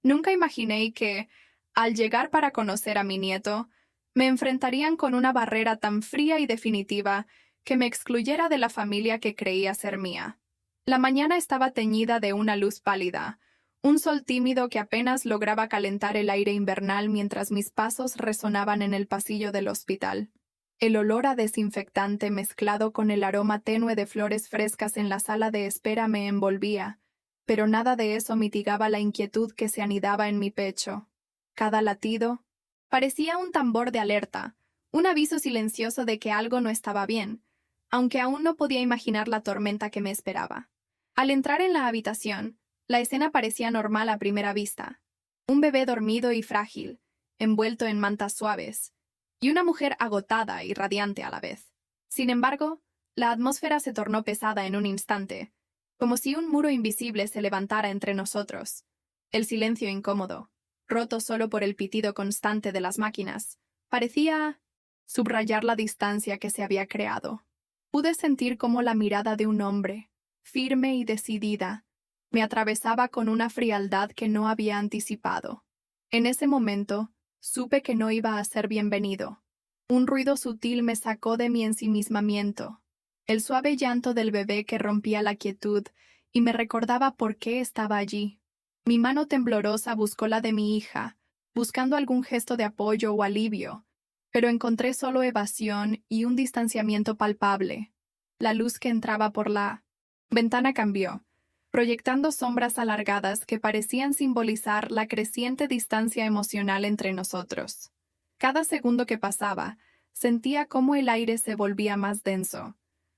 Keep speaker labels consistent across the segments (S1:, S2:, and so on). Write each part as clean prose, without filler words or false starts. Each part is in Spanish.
S1: Nunca imaginé que, al llegar para conocer a mi nieto, me enfrentarían con una barrera tan fría y definitiva que me excluyera de la familia que creía ser mía. La mañana estaba teñida de una luz pálida, un sol tímido que apenas lograba calentar el aire invernal mientras mis pasos resonaban en el pasillo del hospital. El olor a desinfectante mezclado con el aroma tenue de flores frescas en la sala de espera me envolvía, pero nada de eso mitigaba la inquietud que se anidaba en mi pecho. Cada latido parecía un tambor de alerta, un aviso silencioso de que algo no estaba bien, aunque aún no podía imaginar la tormenta que me esperaba. Al entrar en la habitación, la escena parecía normal a primera vista. Un bebé dormido y frágil, envuelto en mantas suaves, y una mujer agotada y radiante a la vez. Sin embargo, la atmósfera se tornó pesada en un instante, como si un muro invisible se levantara entre nosotros. El silencio incómodo, roto solo por el pitido constante de las máquinas, parecía subrayar la distancia que se había creado. Pude sentir cómo la mirada de un hombre, firme y decidida, me atravesaba con una frialdad que no había anticipado. En ese momento, supe que no iba a ser bienvenido. Un ruido sutil me sacó de mi ensimismamiento, el suave llanto del bebé que rompía la quietud y me recordaba por qué estaba allí. Mi mano temblorosa buscó la de mi hija, buscando algún gesto de apoyo o alivio, pero encontré solo evasión y un distanciamiento palpable. La luz que entraba por la ventana cambió, proyectando sombras alargadas que parecían simbolizar la creciente distancia emocional entre nosotros. Cada segundo que pasaba, sentía cómo el aire se volvía más denso,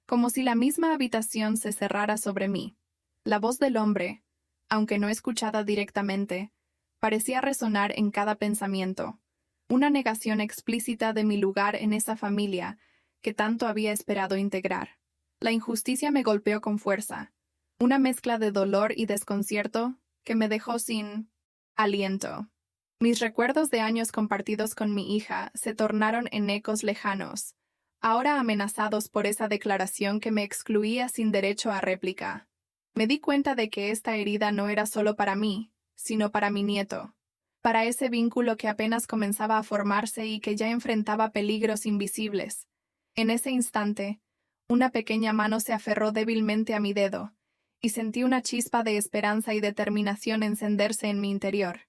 S1: como si la misma habitación se cerrara sobre mí. La voz del hombre, aunque no escuchada directamente, parecía resonar en cada pensamiento, una negación explícita de mi lugar en esa familia que tanto había esperado integrar. La injusticia me golpeó con fuerza, una mezcla de dolor y desconcierto que me dejó sin aliento. Mis recuerdos de años compartidos con mi hija se tornaron en ecos lejanos, ahora amenazados por esa declaración que me excluía sin derecho a réplica. Me di cuenta de que esta herida no era solo para mí, sino para mi nieto, para ese vínculo que apenas comenzaba a formarse y que ya enfrentaba peligros invisibles. En ese instante, una pequeña mano se aferró débilmente a mi dedo, y sentí una chispa de esperanza y determinación encenderse en mi interior.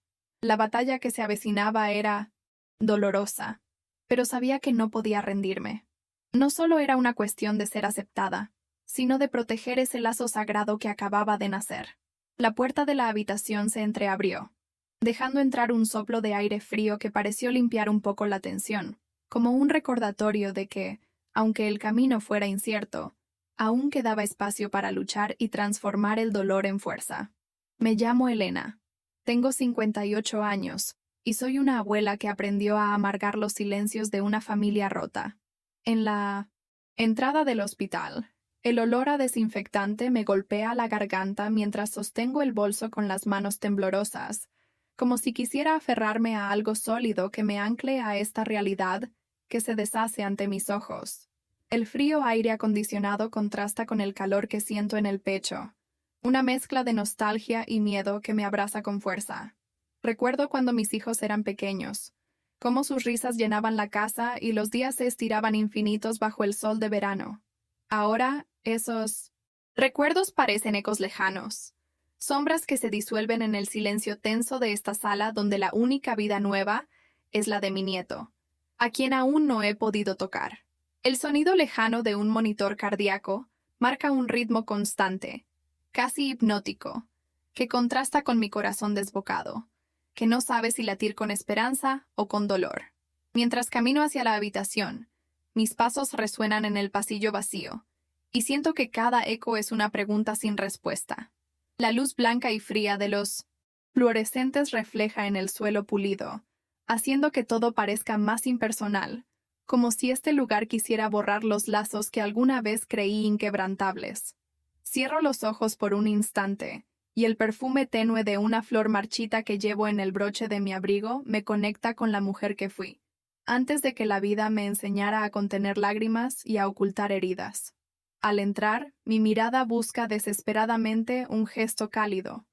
S1: La batalla que se avecinaba era dolorosa, pero sabía que no podía rendirme. No solo era una cuestión de ser aceptada, sino de proteger ese lazo sagrado que acababa de nacer. La puerta de la habitación se entreabrió, dejando entrar un soplo de aire frío que pareció limpiar un poco la tensión, como un recordatorio de que, aunque el camino fuera incierto, aún quedaba espacio para luchar y transformar el dolor en fuerza. Me llamo Elena. Tengo 58 años, y soy una abuela que aprendió a amargar los silencios de una familia rota. En la entrada del hospital, el olor a desinfectante me golpea la garganta mientras sostengo el bolso con las manos temblorosas, como si quisiera aferrarme a algo sólido que me ancle a esta realidad que se deshace ante mis ojos. El frío aire acondicionado contrasta con el calor que siento en el pecho, una mezcla de nostalgia y miedo que me abraza con fuerza. Recuerdo cuando mis hijos eran pequeños, cómo sus risas llenaban la casa y los días se estiraban infinitos bajo el sol de verano. Ahora, esos recuerdos parecen ecos lejanos, sombras que se disuelven en el silencio tenso de esta sala donde la única vida nueva es la de mi nieto, a quien aún no he podido tocar. El sonido lejano de un monitor cardíaco marca un ritmo constante, casi hipnótico, que contrasta con mi corazón desbocado, que no sabe si latir con esperanza o con dolor. Mientras camino hacia la habitación, mis pasos resuenan en el pasillo vacío, y siento que cada eco es una pregunta sin respuesta. La luz blanca y fría de los fluorescentes refleja en el suelo pulido, haciendo que todo parezca más impersonal, como si este lugar quisiera borrar los lazos que alguna vez creí inquebrantables. Cierro los ojos por un instante, y el perfume tenue de una flor marchita que llevo en el broche de mi abrigo me conecta con la mujer que fui, antes de que la vida me enseñara a contener lágrimas y a ocultar heridas. Al entrar, mi mirada busca desesperadamente un gesto cálido,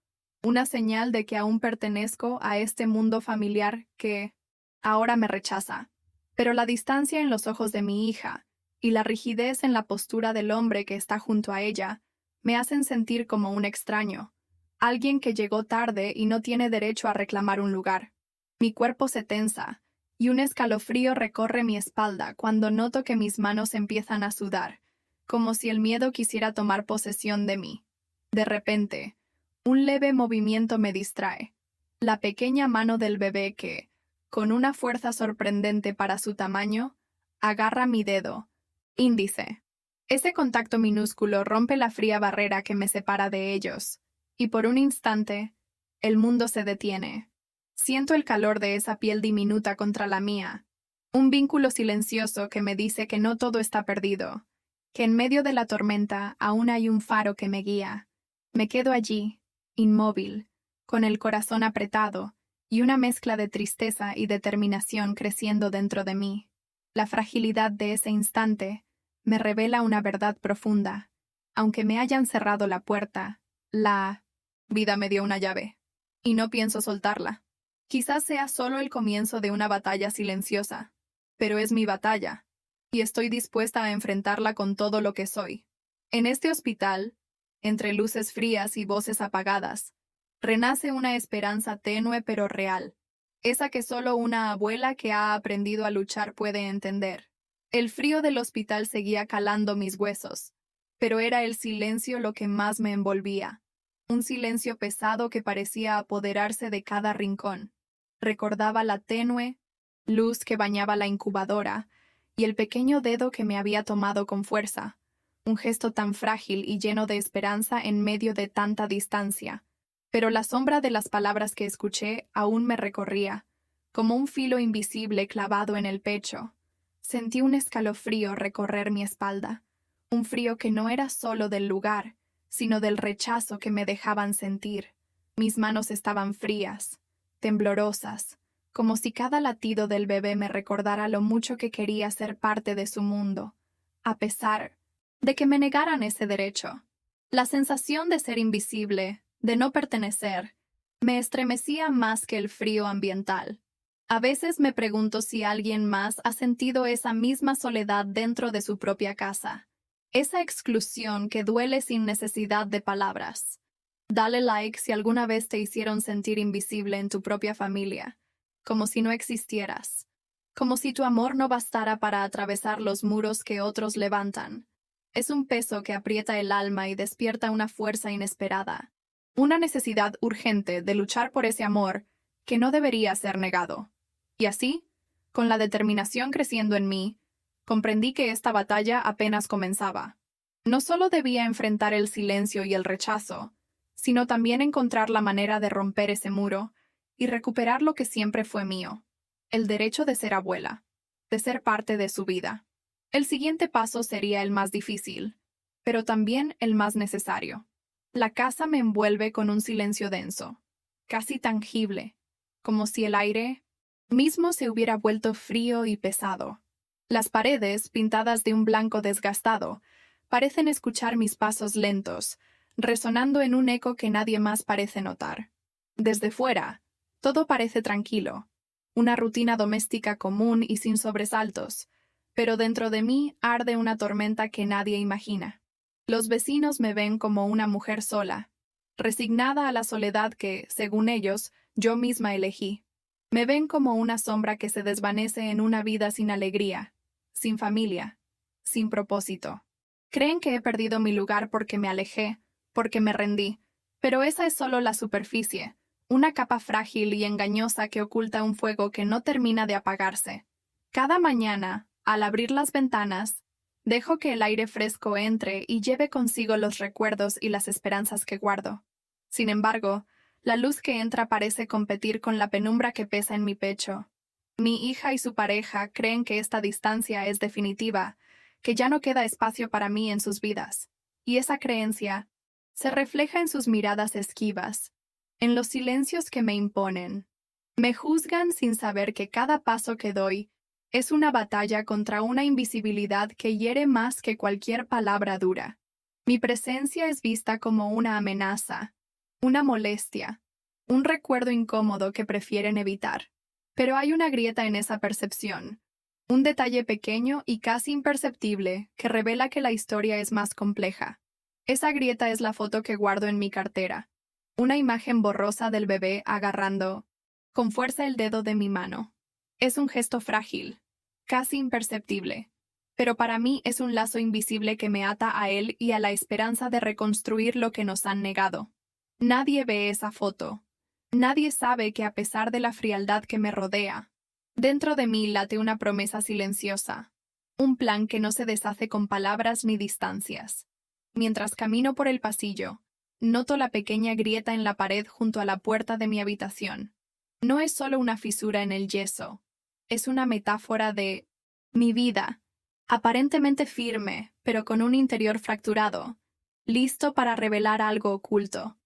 S1: una señal de que aún pertenezco a este mundo familiar que ahora me rechaza. Pero la distancia en los ojos de mi hija y la rigidez en la postura del hombre que está junto a ella me hacen sentir como un extraño, alguien que llegó tarde y no tiene derecho a reclamar un lugar. Mi cuerpo se tensa, y un escalofrío recorre mi espalda cuando noto que mis manos empiezan a sudar, como si el miedo quisiera tomar posesión de mí. De repente, un leve movimiento me distrae. La pequeña mano del bebé que, con una fuerza sorprendente para su tamaño, agarra mi dedo índice. Ese contacto minúsculo rompe la fría barrera que me separa de ellos, y por un instante, el mundo se detiene. Siento el calor de esa piel diminuta contra la mía, un vínculo silencioso que me dice que no todo está perdido, que en medio de la tormenta aún hay un faro que me guía. Me quedo allí, inmóvil, con el corazón apretado y una mezcla de tristeza y determinación creciendo dentro de mí. La fragilidad de ese instante me revela una verdad profunda. Aunque me hayan cerrado la puerta, la vida me dio una llave, y no pienso soltarla. Quizás sea solo el comienzo de una batalla silenciosa, pero es mi batalla, y estoy dispuesta a enfrentarla con todo lo que soy. En este hospital, entre luces frías y voces apagadas, renace una esperanza tenue pero real, esa que solo una abuela que ha aprendido a luchar puede entender. El frío del hospital seguía calando mis huesos, pero era el silencio lo que más me envolvía, un silencio pesado que parecía apoderarse de cada rincón. Recordaba la tenue luz que bañaba la incubadora y el pequeño dedo que me había tomado con fuerza, un gesto tan frágil y lleno de esperanza en medio de tanta distancia. Pero la sombra de las palabras que escuché aún me recorría, como un filo invisible clavado en el pecho. Sentí un escalofrío recorrer mi espalda, un frío que no era solo del lugar, sino del rechazo que me dejaban sentir. Mis manos estaban frías, temblorosas, como si cada latido del bebé me recordara lo mucho que quería ser parte de su mundo, a pesar de que me negaran ese derecho. La sensación de ser invisible, de no pertenecer, me estremecía más que el frío ambiental. A veces me pregunto si alguien más ha sentido esa misma soledad dentro de su propia casa, esa exclusión que duele sin necesidad de palabras. Dale like si alguna vez te hicieron sentir invisible en tu propia familia, como si no existieras, como si tu amor no bastara para atravesar los muros que otros levantan. Es un peso que aprieta el alma y despierta una fuerza inesperada, una necesidad urgente de luchar por ese amor que no debería ser negado. Y así, con la determinación creciendo en mí, comprendí que esta batalla apenas comenzaba. No solo debía enfrentar el silencio y el rechazo, sino también encontrar la manera de romper ese muro y recuperar lo que siempre fue mío, el derecho de ser abuela, de ser parte de su vida. El siguiente paso sería el más difícil, pero también el más necesario. La casa me envuelve con un silencio denso, casi tangible, como si el aire mismo se hubiera vuelto frío y pesado. Las paredes, pintadas de un blanco desgastado, parecen escuchar mis pasos lentos, resonando en un eco que nadie más parece notar. Desde fuera, todo parece tranquilo, una rutina doméstica común y sin sobresaltos, pero dentro de mí arde una tormenta que nadie imagina. Los vecinos me ven como una mujer sola, resignada a la soledad que, según ellos, yo misma elegí. Me ven como una sombra que se desvanece en una vida sin alegría, sin familia, sin propósito. Creen que he perdido mi lugar porque me alejé, porque me rendí, pero esa es solo la superficie, una capa frágil y engañosa que oculta un fuego que no termina de apagarse. Cada mañana, al abrir las ventanas, dejo que el aire fresco entre y lleve consigo los recuerdos y las esperanzas que guardo. Sin embargo, la luz que entra parece competir con la penumbra que pesa en mi pecho. Mi hija y su pareja creen que esta distancia es definitiva, que ya no queda espacio para mí en sus vidas. Y esa creencia se refleja en sus miradas esquivas, en los silencios que me imponen. Me juzgan sin saber que cada paso que doy es una batalla contra una invisibilidad que hiere más que cualquier palabra dura. Mi presencia es vista como una amenaza, una molestia, un recuerdo incómodo que prefieren evitar. Pero hay una grieta en esa percepción, un detalle pequeño y casi imperceptible que revela que la historia es más compleja. Esa grieta es la foto que guardo en mi cartera, una imagen borrosa del bebé agarrando con fuerza el dedo de mi mano. Es un gesto frágil, casi imperceptible, pero para mí es un lazo invisible que me ata a él y a la esperanza de reconstruir lo que nos han negado. Nadie ve esa foto. Nadie sabe que a pesar de la frialdad que me rodea, dentro de mí late una promesa silenciosa, un plan que no se deshace con palabras ni distancias. Mientras camino por el pasillo, noto la pequeña grieta en la pared junto a la puerta de mi habitación. No es solo una fisura en el yeso, es una metáfora de mi vida, aparentemente firme, pero con un interior fracturado, listo para revelar algo oculto.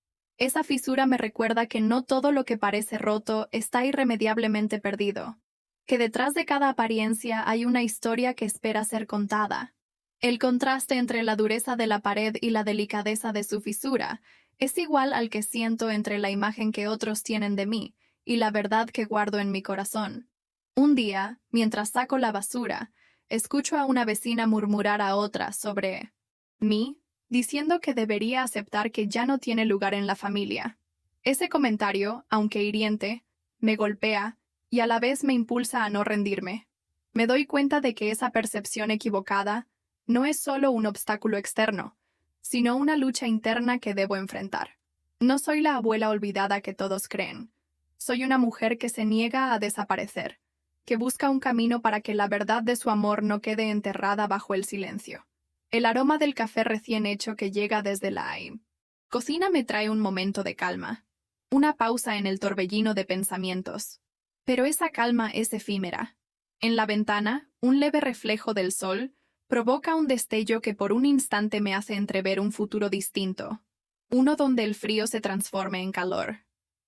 S1: Esa fisura me recuerda que no todo lo que parece roto está irremediablemente perdido, que detrás de cada apariencia hay una historia que espera ser contada. El contraste entre la dureza de la pared y la delicadeza de su fisura es igual al que siento entre la imagen que otros tienen de mí y la verdad que guardo en mi corazón. Un día, mientras saco la basura, escucho a una vecina murmurar a otra sobre mí, diciendo que debería aceptar que ya no tiene lugar en la familia. Ese comentario, aunque hiriente, me golpea y a la vez me impulsa a no rendirme. Me doy cuenta de que esa percepción equivocada no es solo un obstáculo externo, sino una lucha interna que debo enfrentar. No soy la abuela olvidada que todos creen. Soy una mujer que se niega a desaparecer, que busca un camino para que la verdad de su amor no quede enterrada bajo el silencio. El aroma del café recién hecho que llega desde la cocina me trae un momento de calma, una pausa en el torbellino de pensamientos. Pero esa calma es efímera. En la ventana, un leve reflejo del sol provoca un destello que por un instante me hace entrever un futuro distinto, uno donde el frío se transforme en calor,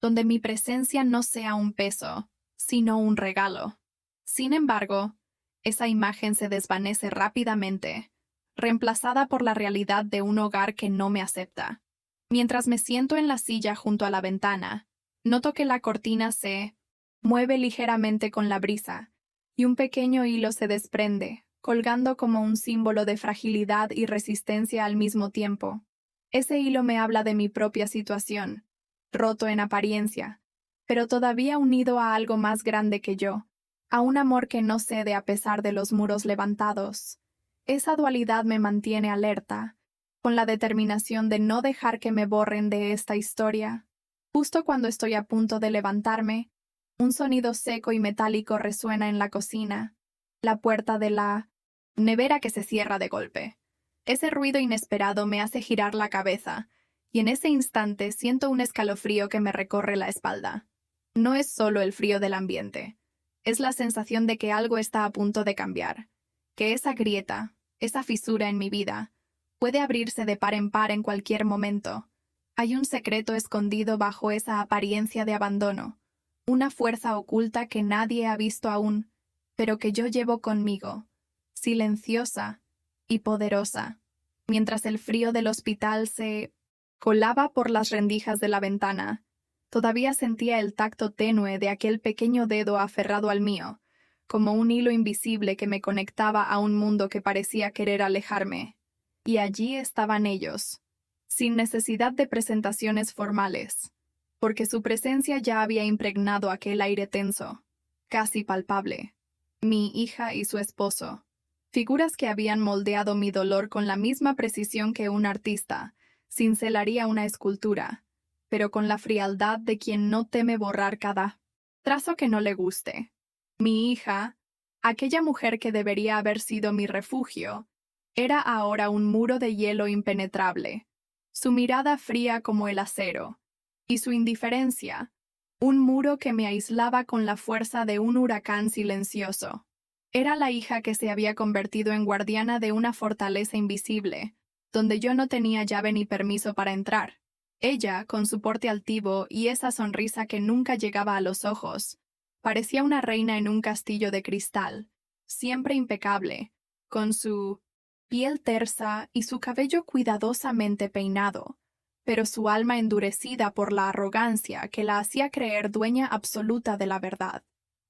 S1: donde mi presencia no sea un peso, sino un regalo. Sin embargo, esa imagen se desvanece rápidamente, reemplazada por la realidad de un hogar que no me acepta. Mientras me siento en la silla junto a la ventana, noto que la cortina se mueve ligeramente con la brisa, y un pequeño hilo se desprende, colgando como un símbolo de fragilidad y resistencia al mismo tiempo. Ese hilo me habla de mi propia situación, roto en apariencia, pero todavía unido a algo más grande que yo, a un amor que no cede a pesar de los muros levantados. Esa dualidad me mantiene alerta, con la determinación de no dejar que me borren de esta historia. Justo cuando estoy a punto de levantarme, un sonido seco y metálico resuena en la cocina, la puerta de la nevera que se cierra de golpe. Ese ruido inesperado me hace girar la cabeza, y en ese instante siento un escalofrío que me recorre la espalda. No es solo el frío del ambiente, es la sensación de que algo está a punto de cambiar, que esa grieta, esa fisura en mi vida, puede abrirse de par en par en cualquier momento. Hay un secreto escondido bajo esa apariencia de abandono, una fuerza oculta que nadie ha visto aún, pero que yo llevo conmigo, silenciosa y poderosa, mientras el frío del hospital se colaba por las rendijas de la ventana. Todavía sentía el tacto tenue de aquel pequeño dedo aferrado al mío, como un hilo invisible que me conectaba a un mundo que parecía querer alejarme. Y allí estaban ellos, sin necesidad de presentaciones formales, porque su presencia ya había impregnado aquel aire tenso, casi palpable. Mi hija y su esposo, figuras que habían moldeado mi dolor con la misma precisión que un artista cincelaría una escultura, pero con la frialdad de quien no teme borrar cada trazo que no le guste. Mi hija, aquella mujer que debería haber sido mi refugio, era ahora un muro de hielo impenetrable, su mirada fría como el acero, y su indiferencia, un muro que me aislaba con la fuerza de un huracán silencioso. Era la hija que se había convertido en guardiana de una fortaleza invisible, donde yo no tenía llave ni permiso para entrar. Ella, con su porte altivo y esa sonrisa que nunca llegaba a los ojos, parecía una reina en un castillo de cristal, siempre impecable, con su piel tersa y su cabello cuidadosamente peinado, pero su alma endurecida por la arrogancia que la hacía creer dueña absoluta de la verdad.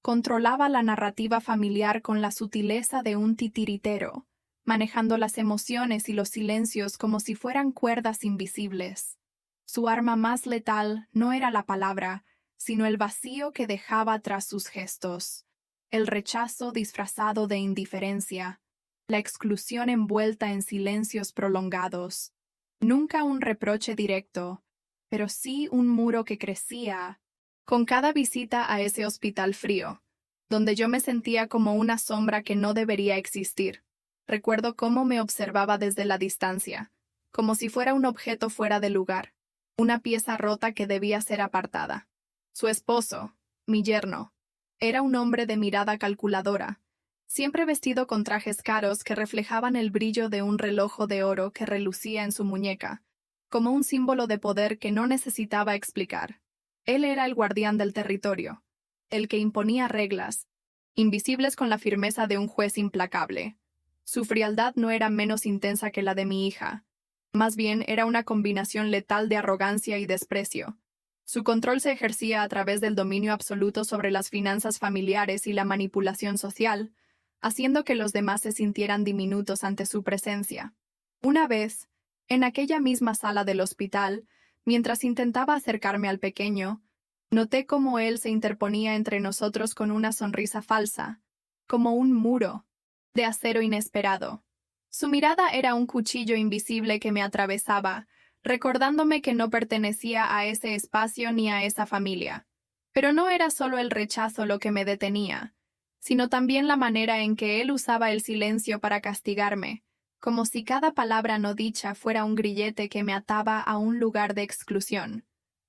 S1: Controlaba la narrativa familiar con la sutileza de un titiritero, manejando las emociones y los silencios como si fueran cuerdas invisibles. Su arma más letal no era la palabra, sino el vacío que dejaba tras sus gestos, el rechazo disfrazado de indiferencia, la exclusión envuelta en silencios prolongados. Nunca un reproche directo, pero sí un muro que crecía con cada visita a ese hospital frío, donde yo me sentía como una sombra que no debería existir. Recuerdo cómo me observaba desde la distancia, como si fuera un objeto fuera de lugar, una pieza rota que debía ser apartada. Su esposo, mi yerno, era un hombre de mirada calculadora, siempre vestido con trajes caros que reflejaban el brillo de un reloj de oro que relucía en su muñeca, como un símbolo de poder que no necesitaba explicar. Él era el guardián del territorio, el que imponía reglas, invisibles con la firmeza de un juez implacable. Su frialdad no era menos intensa que la de mi hija. Más bien era una combinación letal de arrogancia y desprecio. Su control se ejercía a través del dominio absoluto sobre las finanzas familiares y la manipulación social, haciendo que los demás se sintieran diminutos ante su presencia. Una vez, en aquella misma sala del hospital, mientras intentaba acercarme al pequeño, noté cómo él se interponía entre nosotros con una sonrisa falsa, como un muro de acero inesperado. Su mirada era un cuchillo invisible que me atravesaba, recordándome que no pertenecía a ese espacio ni a esa familia. Pero no era solo el rechazo lo que me detenía, sino también la manera en que él usaba el silencio para castigarme, como si cada palabra no dicha fuera un grillete que me ataba a un lugar de exclusión.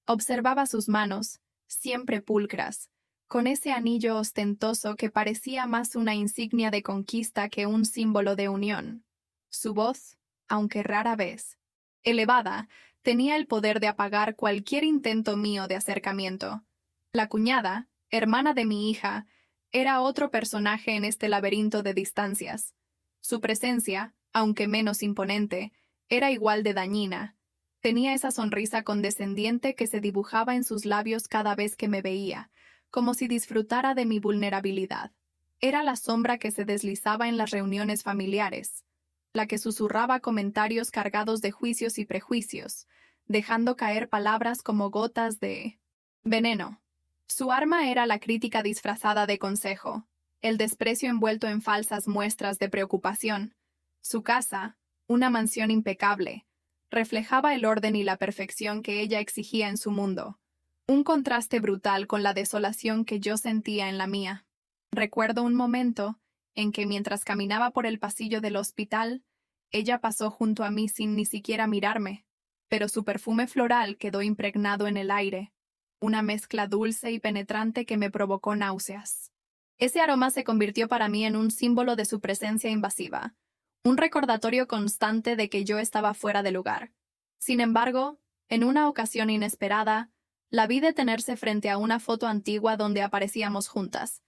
S1: Observaba sus manos, siempre pulcras, con ese anillo ostentoso que parecía más una insignia de conquista que un símbolo de unión. Su voz, aunque rara vez elevada, tenía el poder de apagar cualquier intento mío de acercamiento. La cuñada, hermana de mi hija, era otro personaje en este laberinto de distancias. Su presencia, aunque menos imponente, era igual de dañina. Tenía esa sonrisa condescendiente que se dibujaba en sus labios cada vez que me veía, como si disfrutara de mi vulnerabilidad. Era la sombra que se deslizaba en las reuniones familiares, la que susurraba comentarios cargados de juicios y prejuicios, dejando caer palabras como gotas de veneno. Su arma era la crítica disfrazada de consejo, el desprecio envuelto en falsas muestras de preocupación. Su casa, una mansión impecable, reflejaba el orden y la perfección que ella exigía en su mundo, un contraste brutal con la desolación que yo sentía en la mía. Recuerdo un momento en que mientras caminaba por el pasillo del hospital, ella pasó junto a mí sin ni siquiera mirarme, pero su perfume floral quedó impregnado en el aire, una mezcla dulce y penetrante que me provocó náuseas. Ese aroma se convirtió para mí en un símbolo de su presencia invasiva, un recordatorio constante de que yo estaba fuera de lugar. Sin embargo, en una ocasión inesperada, la vi detenerse frente a una foto antigua donde aparecíamos juntas,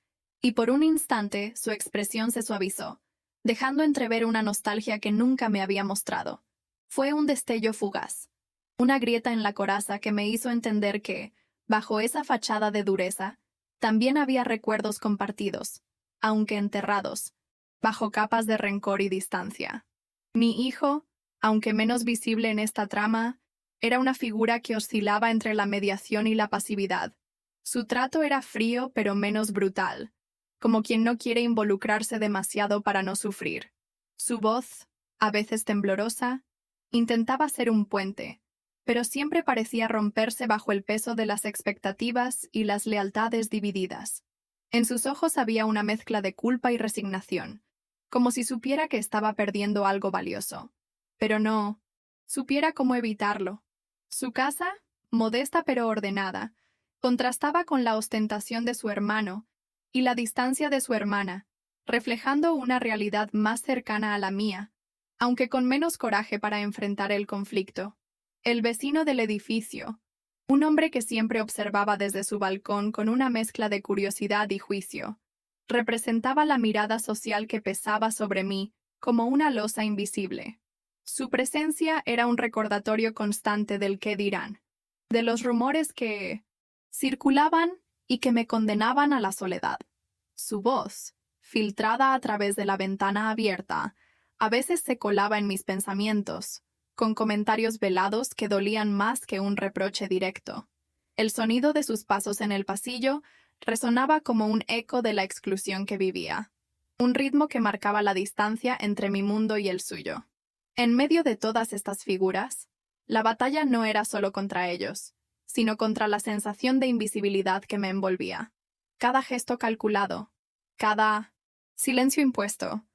S1: y por un instante su expresión se suavizó, dejando entrever una nostalgia que nunca me había mostrado. Fue un destello fugaz, una grieta en la coraza que me hizo entender que, bajo esa fachada de dureza, también había recuerdos compartidos, aunque enterrados, bajo capas de rencor y distancia. Mi hijo, aunque menos visible en esta trama, era una figura que oscilaba entre la mediación y la pasividad. Su trato era frío pero menos brutal, como quien no quiere involucrarse demasiado para no sufrir. Su voz, a veces temblorosa, intentaba ser un puente, pero siempre parecía romperse bajo el peso de las expectativas y las lealtades divididas. En sus ojos había una mezcla de culpa y resignación, como si supiera que estaba perdiendo algo valioso. Pero no supiera cómo evitarlo. Su casa, modesta pero ordenada, contrastaba con la ostentación de su hermano y la distancia de su hermana, reflejando una realidad más cercana a la mía, aunque con menos coraje para enfrentar el conflicto. El vecino del edificio, un hombre que siempre observaba desde su balcón con una mezcla de curiosidad y juicio, representaba la mirada social que pesaba sobre mí como una losa invisible. Su presencia era un recordatorio constante del qué dirán, de los rumores que circulaban y que me condenaban a la soledad. Su voz, filtrada a través de la ventana abierta, a veces se colaba en mis pensamientos, con comentarios velados que dolían más que un reproche directo. El sonido de sus pasos en el pasillo resonaba como un eco de la exclusión que vivía, un ritmo que marcaba la distancia entre mi mundo y el suyo. En medio de todas estas figuras, la batalla no era solo contra ellos, sino contra la sensación de invisibilidad que me envolvía. Cada gesto calculado, cada silencio impuesto,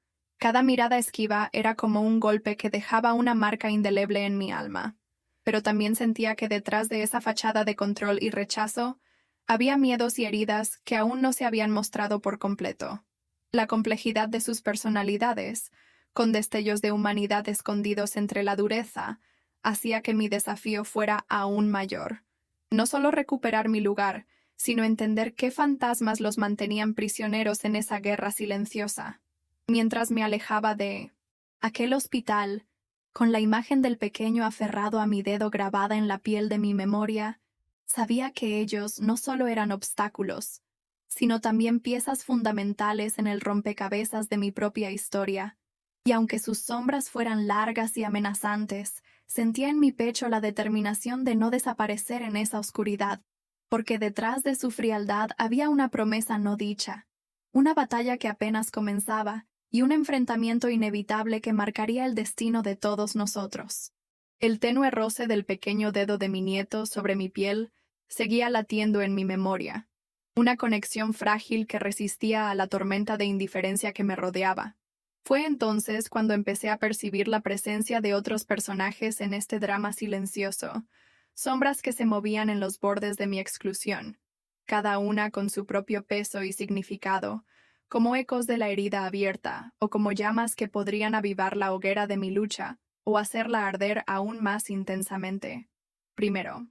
S1: cada mirada esquiva era como un golpe que dejaba una marca indeleble en mi alma. Pero también sentía que detrás de esa fachada de control y rechazo había miedos y heridas que aún no se habían mostrado por completo. La complejidad de sus personalidades, con destellos de humanidad escondidos entre la dureza, hacía que mi desafío fuera aún mayor. No solo recuperar mi lugar, sino entender qué fantasmas los mantenían prisioneros en esa guerra silenciosa. Mientras me alejaba de aquel hospital, con la imagen del pequeño aferrado a mi dedo grabada en la piel de mi memoria, sabía que ellos no solo eran obstáculos, sino también piezas fundamentales en el rompecabezas de mi propia historia. Y aunque sus sombras fueran largas y amenazantes, sentía en mi pecho la determinación de no desaparecer en esa oscuridad, porque detrás de su frialdad había una promesa no dicha, una batalla que apenas comenzaba y un enfrentamiento inevitable que marcaría el destino de todos nosotros. El tenue roce del pequeño dedo de mi nieto sobre mi piel seguía latiendo en mi memoria, una conexión frágil que resistía a la tormenta de indiferencia que me rodeaba. Fue entonces cuando empecé a percibir la presencia de otros personajes en este drama silencioso, sombras que se movían en los bordes de mi exclusión, cada una con su propio peso y significado, como ecos de la herida abierta o como llamas que podrían avivar la hoguera de mi lucha o hacerla arder aún más intensamente. Primero,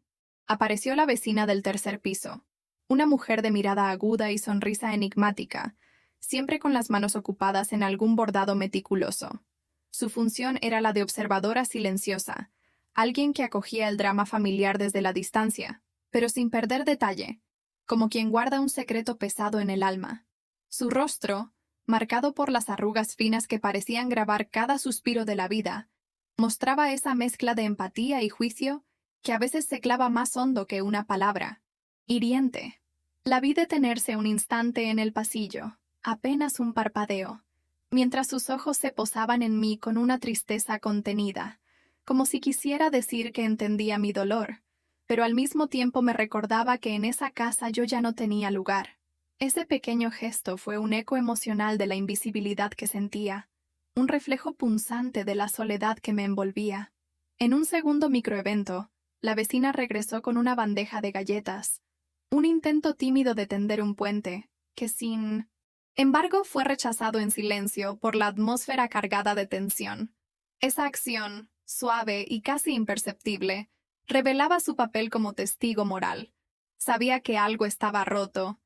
S1: apareció la vecina del tercer piso, una mujer de mirada aguda y sonrisa enigmática, siempre con las manos ocupadas en algún bordado meticuloso. Su función era la de observadora silenciosa, alguien que acogía el drama familiar desde la distancia, pero sin perder detalle, como quien guarda un secreto pesado en el alma. Su rostro, marcado por las arrugas finas que parecían grabar cada suspiro de la vida, mostraba esa mezcla de empatía y juicio que a veces se clava más hondo que una palabra. Hiriente. La vi detenerse un instante en el pasillo, apenas un parpadeo, mientras sus ojos se posaban en mí con una tristeza contenida, como si quisiera decir que entendía mi dolor, pero al mismo tiempo me recordaba que en esa casa yo ya no tenía lugar. Ese pequeño gesto fue un eco emocional de la invisibilidad que sentía, un reflejo punzante de la soledad que me envolvía. En un segundo microevento, la vecina regresó con una bandeja de galletas, un intento tímido de tender un puente, que sin embargo fue rechazado en silencio por la atmósfera cargada de tensión. Esa acción, suave y casi imperceptible, revelaba su papel como testigo moral. Sabía que algo estaba roto,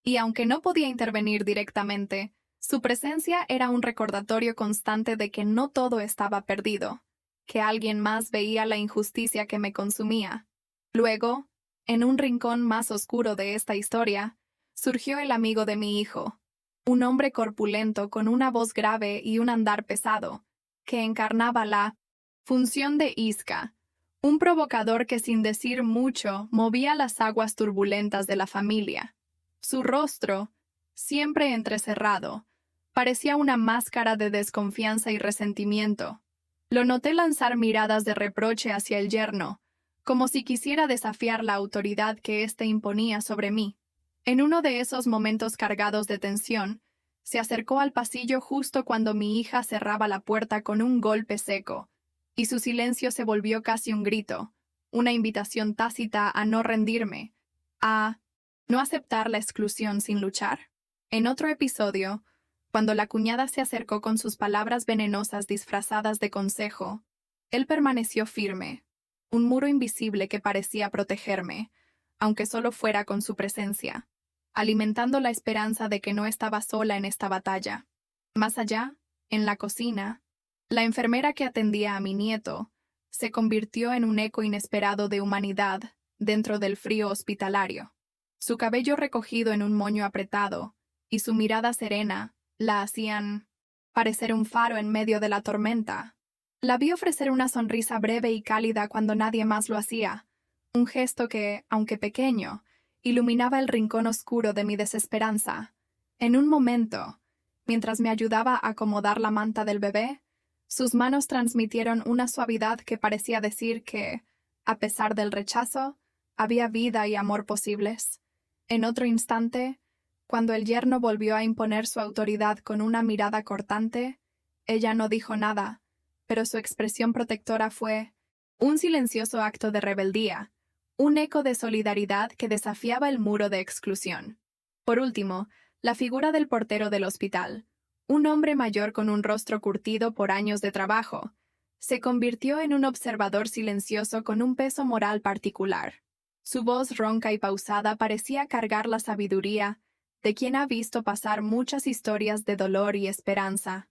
S1: y aunque no podía intervenir directamente, su presencia era un recordatorio constante de que no todo estaba perdido, que alguien más veía la injusticia que me consumía. Luego, en un rincón más oscuro de esta historia, surgió el amigo de mi hijo, un hombre corpulento con una voz grave y un andar pesado, que encarnaba la función de Isca, un provocador que sin decir mucho movía las aguas turbulentas de la familia. Su rostro, siempre entrecerrado, parecía una máscara de desconfianza y resentimiento. Lo noté lanzar miradas de reproche hacia el yerno, como si quisiera desafiar la autoridad que éste imponía sobre mí. En uno de esos momentos cargados de tensión, se acercó al pasillo justo cuando mi hija cerraba la puerta con un golpe seco, y su silencio se volvió casi un grito, una invitación tácita a no rendirme, a no aceptar la exclusión sin luchar. En otro episodio, cuando la cuñada se acercó con sus palabras venenosas disfrazadas de consejo, él permaneció firme, un muro invisible que parecía protegerme, aunque solo fuera con su presencia, alimentando la esperanza de que no estaba sola en esta batalla. Más allá, en la cocina, La enfermera que atendía a mi nieto se convirtió en un eco inesperado de humanidad dentro del frío hospitalario. Su cabello recogido en un moño apretado y su mirada serena la hacían parecer un faro en medio de la tormenta. La vi ofrecer una sonrisa breve y cálida cuando nadie más lo hacía, un gesto que, aunque pequeño, iluminaba el rincón oscuro de mi desesperanza. En un momento, mientras me ayudaba a acomodar la manta del bebé, sus manos transmitieron una suavidad que parecía decir que, a pesar del rechazo, había vida y amor posibles. En otro instante, cuando el yerno volvió a imponer su autoridad con una mirada cortante, ella no dijo nada, pero su expresión protectora fue un silencioso acto de rebeldía, un eco de solidaridad que desafiaba el muro de exclusión. Por último, la figura del portero del hospital, un hombre mayor con un rostro curtido por años de trabajo, se convirtió en un observador silencioso con un peso moral particular. Su voz ronca y pausada parecía cargar la sabiduría de quien ha visto pasar muchas historias de dolor y esperanza.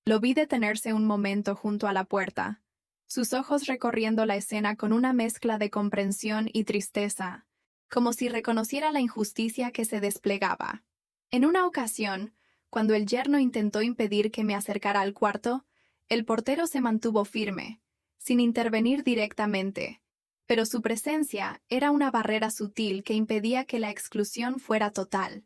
S1: Lo vi detenerse un momento junto a la puerta, sus ojos recorriendo la escena con una mezcla de comprensión y tristeza, como si reconociera la injusticia que se desplegaba. En una ocasión, cuando el yerno intentó impedir que me acercara al cuarto, el portero se mantuvo firme, sin intervenir directamente, pero su presencia era una barrera sutil que impedía que la exclusión fuera total.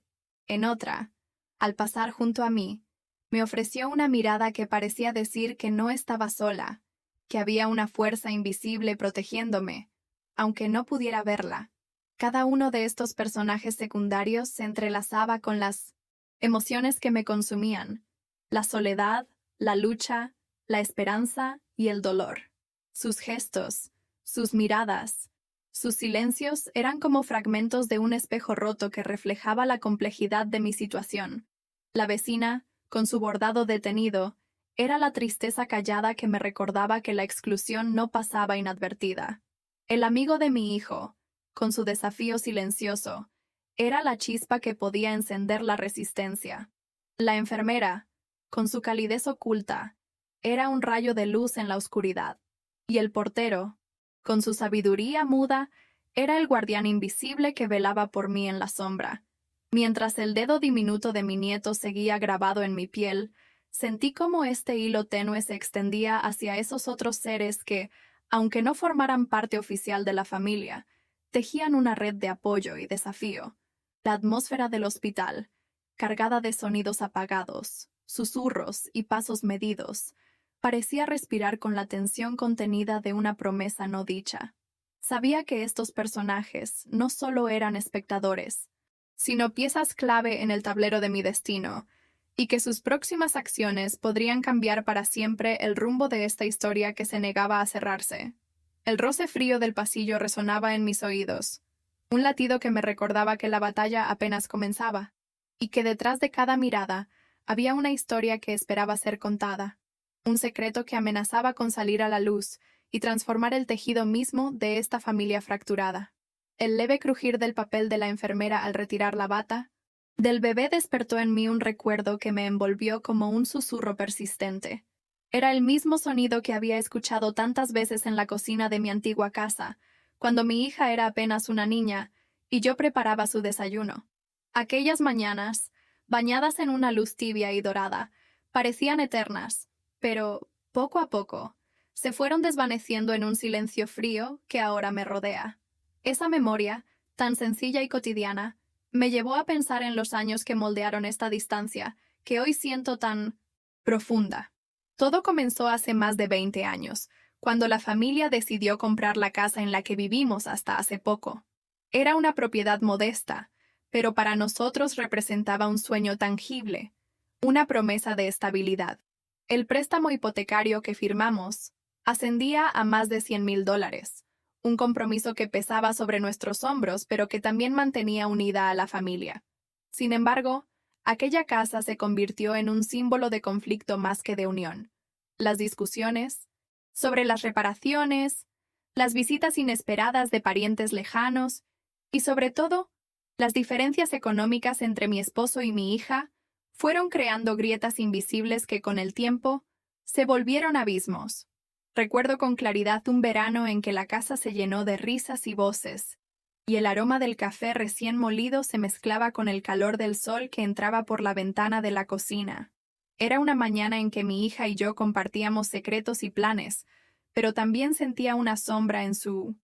S1: En otra, al pasar junto a mí, me ofreció una mirada que parecía decir que no estaba sola, que había una fuerza invisible protegiéndome, aunque no pudiera verla. Cada uno de estos personajes secundarios se entrelazaba con las emociones que me consumían: la soledad, la lucha, la esperanza y el dolor. Sus gestos, sus miradas, sus silencios eran como fragmentos de un espejo roto que reflejaba la complejidad de mi situación. La vecina, con su bordado detenido, era la tristeza callada que me recordaba que la exclusión no pasaba inadvertida. El amigo de mi hijo, con su desafío silencioso, era la chispa que podía encender la resistencia. La enfermera, con su calidez oculta, era un rayo de luz en la oscuridad. Y el portero, con su sabiduría muda, era el guardián invisible que velaba por mí en la sombra. Mientras el dedo diminuto de mi nieto seguía grabado en mi piel, sentí cómo este hilo tenue se extendía hacia esos otros seres que, aunque no formaran parte oficial de la familia, tejían una red de apoyo y desafío. La atmósfera del hospital, cargada de sonidos apagados, susurros y pasos medidos, parecía respirar con la tensión contenida de una promesa no dicha. Sabía que estos personajes no solo eran espectadores, sino piezas clave en el tablero de mi destino, y que sus próximas acciones podrían cambiar para siempre el rumbo de esta historia que se negaba a cerrarse. El roce frío del pasillo resonaba en mis oídos, un latido que me recordaba que la batalla apenas comenzaba, y que detrás de cada mirada había una historia que esperaba ser contada, un secreto que amenazaba con salir a la luz y transformar el tejido mismo de esta familia fracturada. El leve crujir del papel de la enfermera al retirar la bata del bebé despertó en mí un recuerdo que me envolvió como un susurro persistente. Era el mismo sonido que había escuchado tantas veces en la cocina de mi antigua casa, cuando mi hija era apenas una niña y yo preparaba su desayuno. Aquellas mañanas, bañadas en una luz tibia y dorada, parecían eternas, pero, poco a poco, se fueron desvaneciendo en un silencio frío que ahora me rodea. Esa memoria, tan sencilla y cotidiana, me llevó a pensar en los años que moldearon esta distancia, que hoy siento tan profunda. Todo comenzó hace más de 20 años, cuando la familia decidió comprar la casa en la que vivimos hasta hace poco. Era una propiedad modesta, pero para nosotros representaba un sueño tangible, una promesa de estabilidad. El préstamo hipotecario que firmamos ascendía a más de $100,000, un compromiso que pesaba sobre nuestros hombros, pero que también mantenía unida a la familia. Sin embargo, aquella casa se convirtió en un símbolo de conflicto más que de unión. Las discusiones sobre las reparaciones, las visitas inesperadas de parientes lejanos y, sobre todo, las diferencias económicas entre mi esposo y mi hija fueron creando grietas invisibles que con el tiempo se volvieron abismos. Recuerdo con claridad un verano en que la casa se llenó de risas y voces, y el aroma del café recién molido se mezclaba con el calor del sol que entraba por la ventana de la cocina. Era una mañana en que mi hija y yo compartíamos secretos y planes, pero también sentía una sombra en su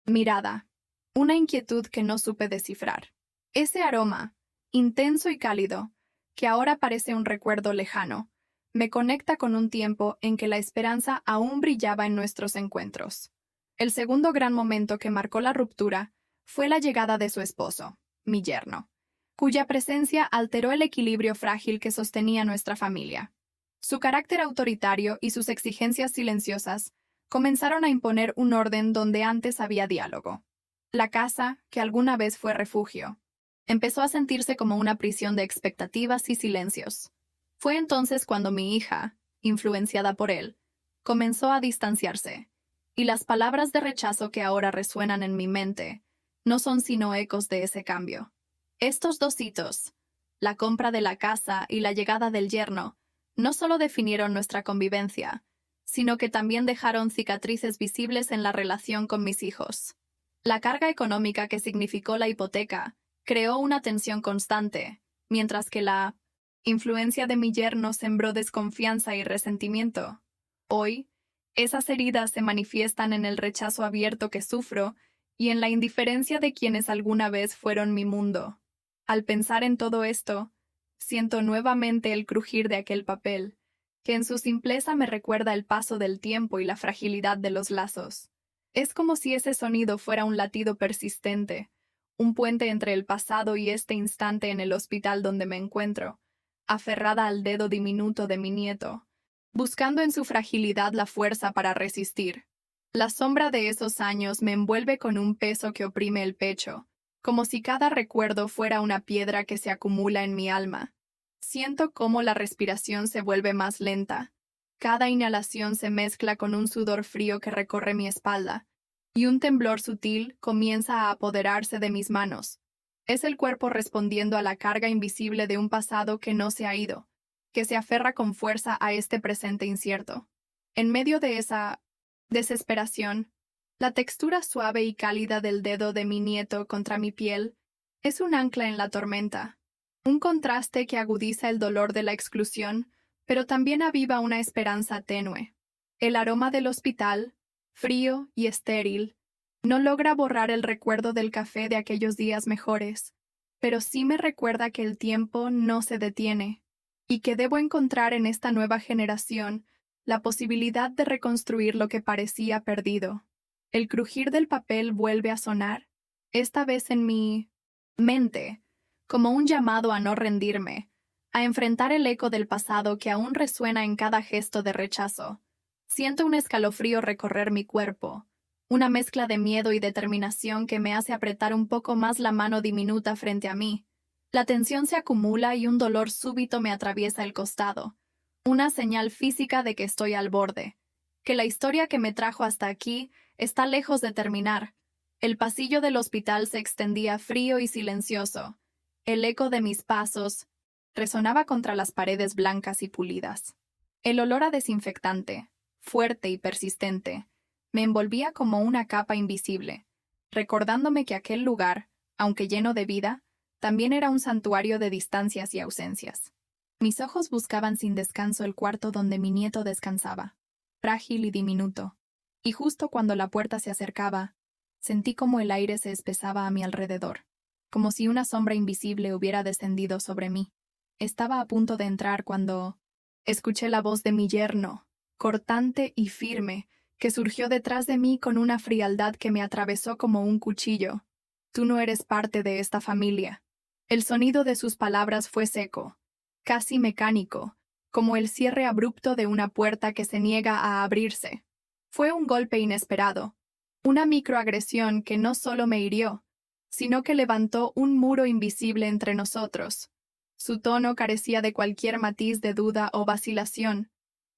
S1: mirada, una inquietud que no supe descifrar. Ese aroma, intenso y cálido, que ahora parece un recuerdo lejano, me conecta con un tiempo en que la esperanza aún brillaba en nuestros encuentros. El segundo gran momento que marcó la ruptura fue la llegada de su esposo, mi yerno, cuya presencia alteró el equilibrio frágil que sostenía nuestra familia. Su carácter autoritario y sus exigencias silenciosas comenzaron a imponer un orden donde antes había diálogo. La casa, que alguna vez fue refugio, empezó a sentirse como una prisión de expectativas y silencios. Fue entonces cuando mi hija, influenciada por él, comenzó a distanciarse, y las palabras de rechazo que ahora resuenan en mi mente no son sino ecos de ese cambio. Estos dos hitos, la compra de la casa y la llegada del yerno, no solo definieron nuestra convivencia, sino que también dejaron cicatrices visibles en la relación con mis hijos. La carga económica que significó la hipoteca creó una tensión constante, mientras que la influencia de mi yerno sembró desconfianza y resentimiento. Hoy, esas heridas se manifiestan en el rechazo abierto que sufro y en la indiferencia de quienes alguna vez fueron mi mundo. Al pensar en todo esto, siento nuevamente el crujir de aquel papel, que en su simpleza me recuerda el paso del tiempo y la fragilidad de los lazos. Es como si ese sonido fuera un latido persistente, un puente entre el pasado y este instante en el hospital donde me encuentro, aferrada al dedo diminuto de mi nieto, buscando en su fragilidad la fuerza para resistir. La sombra de esos años me envuelve con un peso que oprime el pecho, como si cada recuerdo fuera una piedra que se acumula en mi alma. Siento cómo la respiración se vuelve más lenta. Cada inhalación se mezcla con un sudor frío que recorre mi espalda, y un temblor sutil comienza a apoderarse de mis manos. Es el cuerpo respondiendo a la carga invisible de un pasado que no se ha ido, que se aferra con fuerza a este presente incierto. En medio de esa desesperación, la textura suave y cálida del dedo de mi nieto contra mi piel es un ancla en la tormenta, un contraste que agudiza el dolor de la exclusión, pero también aviva una esperanza tenue. El aroma del hospital, frío y estéril, no logra borrar el recuerdo del café de aquellos días mejores, pero sí me recuerda que el tiempo no se detiene, y que debo encontrar en esta nueva generación la posibilidad de reconstruir lo que parecía perdido. El crujir del papel vuelve a sonar, esta vez en mi mente, como un llamado a no rendirme, a enfrentar el eco del pasado que aún resuena en cada gesto de rechazo. Siento un escalofrío recorrer mi cuerpo, una mezcla de miedo y determinación que me hace apretar un poco más la mano diminuta frente a mí. La tensión se acumula y un dolor súbito me atraviesa el costado, una señal física de que estoy al borde, que la historia que me trajo hasta aquí está lejos de terminar. El pasillo del hospital se extendía frío y silencioso. El eco de mis pasos resonaba contra las paredes blancas y pulidas. El olor a desinfectante, fuerte y persistente, me envolvía como una capa invisible, recordándome que aquel lugar, aunque lleno de vida, también era un santuario de distancias y ausencias. Mis ojos buscaban sin descanso el cuarto donde mi nieto descansaba, frágil y diminuto, y justo cuando la puerta se acercaba, sentí como el aire se espesaba a mi alrededor, como si una sombra invisible hubiera descendido sobre mí. Estaba a punto de entrar cuando escuché la voz de mi yerno, cortante y firme, que surgió detrás de mí con una frialdad que me atravesó como un cuchillo. Tú no eres parte de esta familia. El sonido de sus palabras fue seco, casi mecánico, como el cierre abrupto de una puerta que se niega a abrirse. Fue un golpe inesperado, una microagresión que no solo me hirió, sino que levantó un muro invisible entre nosotros. Su tono carecía de cualquier matiz de duda o vacilación,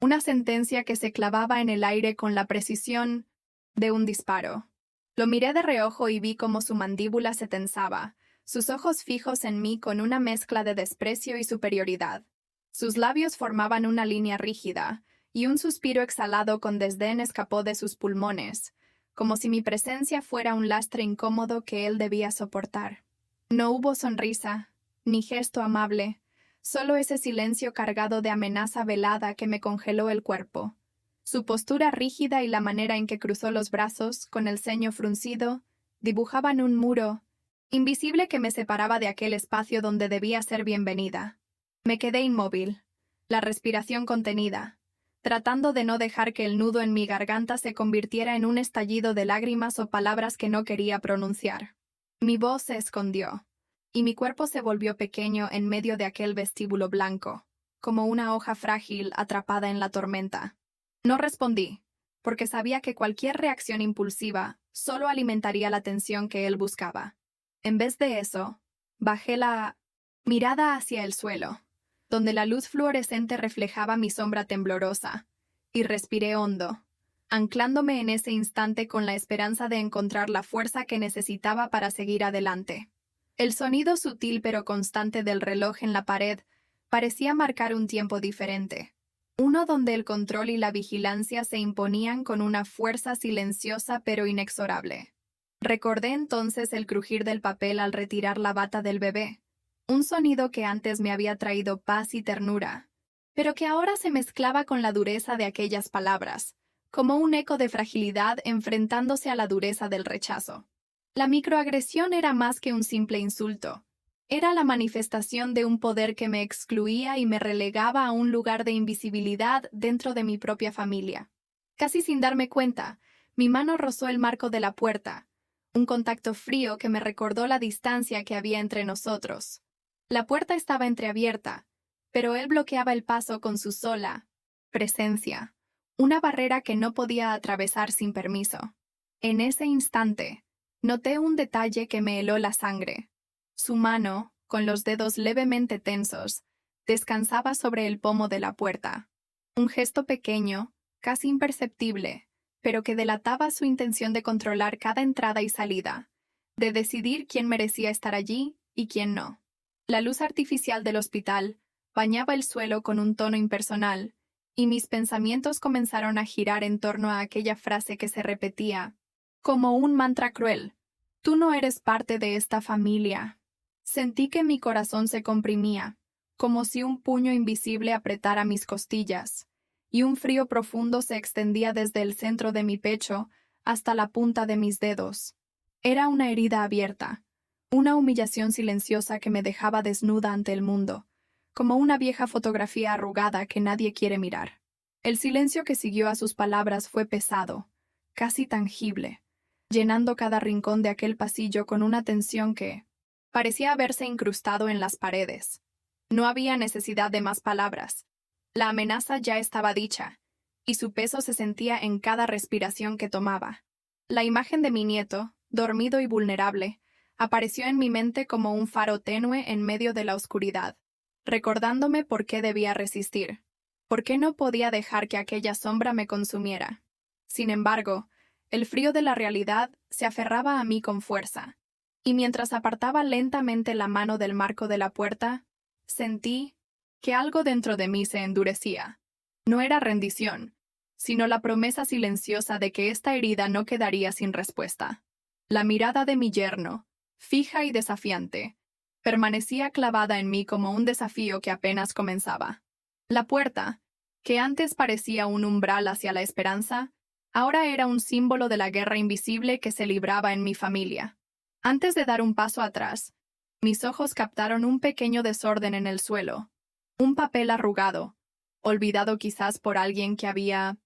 S1: una sentencia que se clavaba en el aire con la precisión de un disparo. Lo miré de reojo y vi cómo su mandíbula se tensaba, sus ojos fijos en mí con una mezcla de desprecio y superioridad. Sus labios formaban una línea rígida, y un suspiro exhalado con desdén escapó de sus pulmones, como si mi presencia fuera un lastre incómodo que él debía soportar. No hubo sonrisa, ni gesto amable, solo ese silencio cargado de amenaza velada que me congeló el cuerpo. Su postura rígida y la manera en que cruzó los brazos, con el ceño fruncido, dibujaban un muro invisible que me separaba de aquel espacio donde debía ser bienvenida. Me quedé inmóvil, la respiración contenida, tratando de no dejar que el nudo en mi garganta se convirtiera en un estallido de lágrimas o palabras que no quería pronunciar. Mi voz se escondió, y mi cuerpo se volvió pequeño en medio de aquel vestíbulo blanco, como una hoja frágil atrapada en la tormenta. No respondí, porque sabía que cualquier reacción impulsiva solo alimentaría la tensión que él buscaba. En vez de eso, bajé la mirada hacia el suelo, donde la luz fluorescente reflejaba mi sombra temblorosa, y respiré hondo, anclándome en ese instante con la esperanza de encontrar la fuerza que necesitaba para seguir adelante. El sonido sutil pero constante del reloj en la pared parecía marcar un tiempo diferente, uno donde el control y la vigilancia se imponían con una fuerza silenciosa pero inexorable. Recordé entonces el crujir del papel al retirar la bata del bebé, un sonido que antes me había traído paz y ternura, pero que ahora se mezclaba con la dureza de aquellas palabras, como un eco de fragilidad enfrentándose a la dureza del rechazo. La microagresión era más que un simple insulto. Era la manifestación de un poder que me excluía y me relegaba a un lugar de invisibilidad dentro de mi propia familia. Casi sin darme cuenta, mi mano rozó el marco de la puerta, un contacto frío que me recordó la distancia que había entre nosotros. La puerta estaba entreabierta, pero él bloqueaba el paso con su sola presencia, una barrera que no podía atravesar sin permiso. En ese instante, noté un detalle que me heló la sangre. Su mano, con los dedos levemente tensos, descansaba sobre el pomo de la puerta. Un gesto pequeño, casi imperceptible, pero que delataba su intención de controlar cada entrada y salida, de decidir quién merecía estar allí y quién no. La luz artificial del hospital bañaba el suelo con un tono impersonal, y mis pensamientos comenzaron a girar en torno a aquella frase que se repetía, como un mantra cruel: «Tú no eres parte de esta familia». Sentí que mi corazón se comprimía, como si un puño invisible apretara mis costillas, y un frío profundo se extendía desde el centro de mi pecho hasta la punta de mis dedos. Era una herida abierta, una humillación silenciosa que me dejaba desnuda ante el mundo, como una vieja fotografía arrugada que nadie quiere mirar. El silencio que siguió a sus palabras fue pesado, casi tangible, llenando cada rincón de aquel pasillo con una tensión que parecía haberse incrustado en las paredes. No había necesidad de más palabras. La amenaza ya estaba dicha, y su peso se sentía en cada respiración que tomaba. La imagen de mi nieto, dormido y vulnerable, apareció en mi mente como un faro tenue en medio de la oscuridad, recordándome por qué debía resistir, por qué no podía dejar que aquella sombra me consumiera. Sin embargo, el frío de la realidad se aferraba a mí con fuerza, y mientras apartaba lentamente la mano del marco de la puerta, sentí que algo dentro de mí se endurecía. No era rendición, sino la promesa silenciosa de que esta herida no quedaría sin respuesta. La mirada de mi yerno, fija y desafiante, permanecía clavada en mí como un desafío que apenas comenzaba. La puerta, que antes parecía un umbral hacia la esperanza, ahora era un símbolo de la guerra invisible que se libraba en mi familia. Antes de dar un paso atrás, mis ojos captaron un pequeño desorden en el suelo, un papel arrugado, olvidado quizás por alguien que había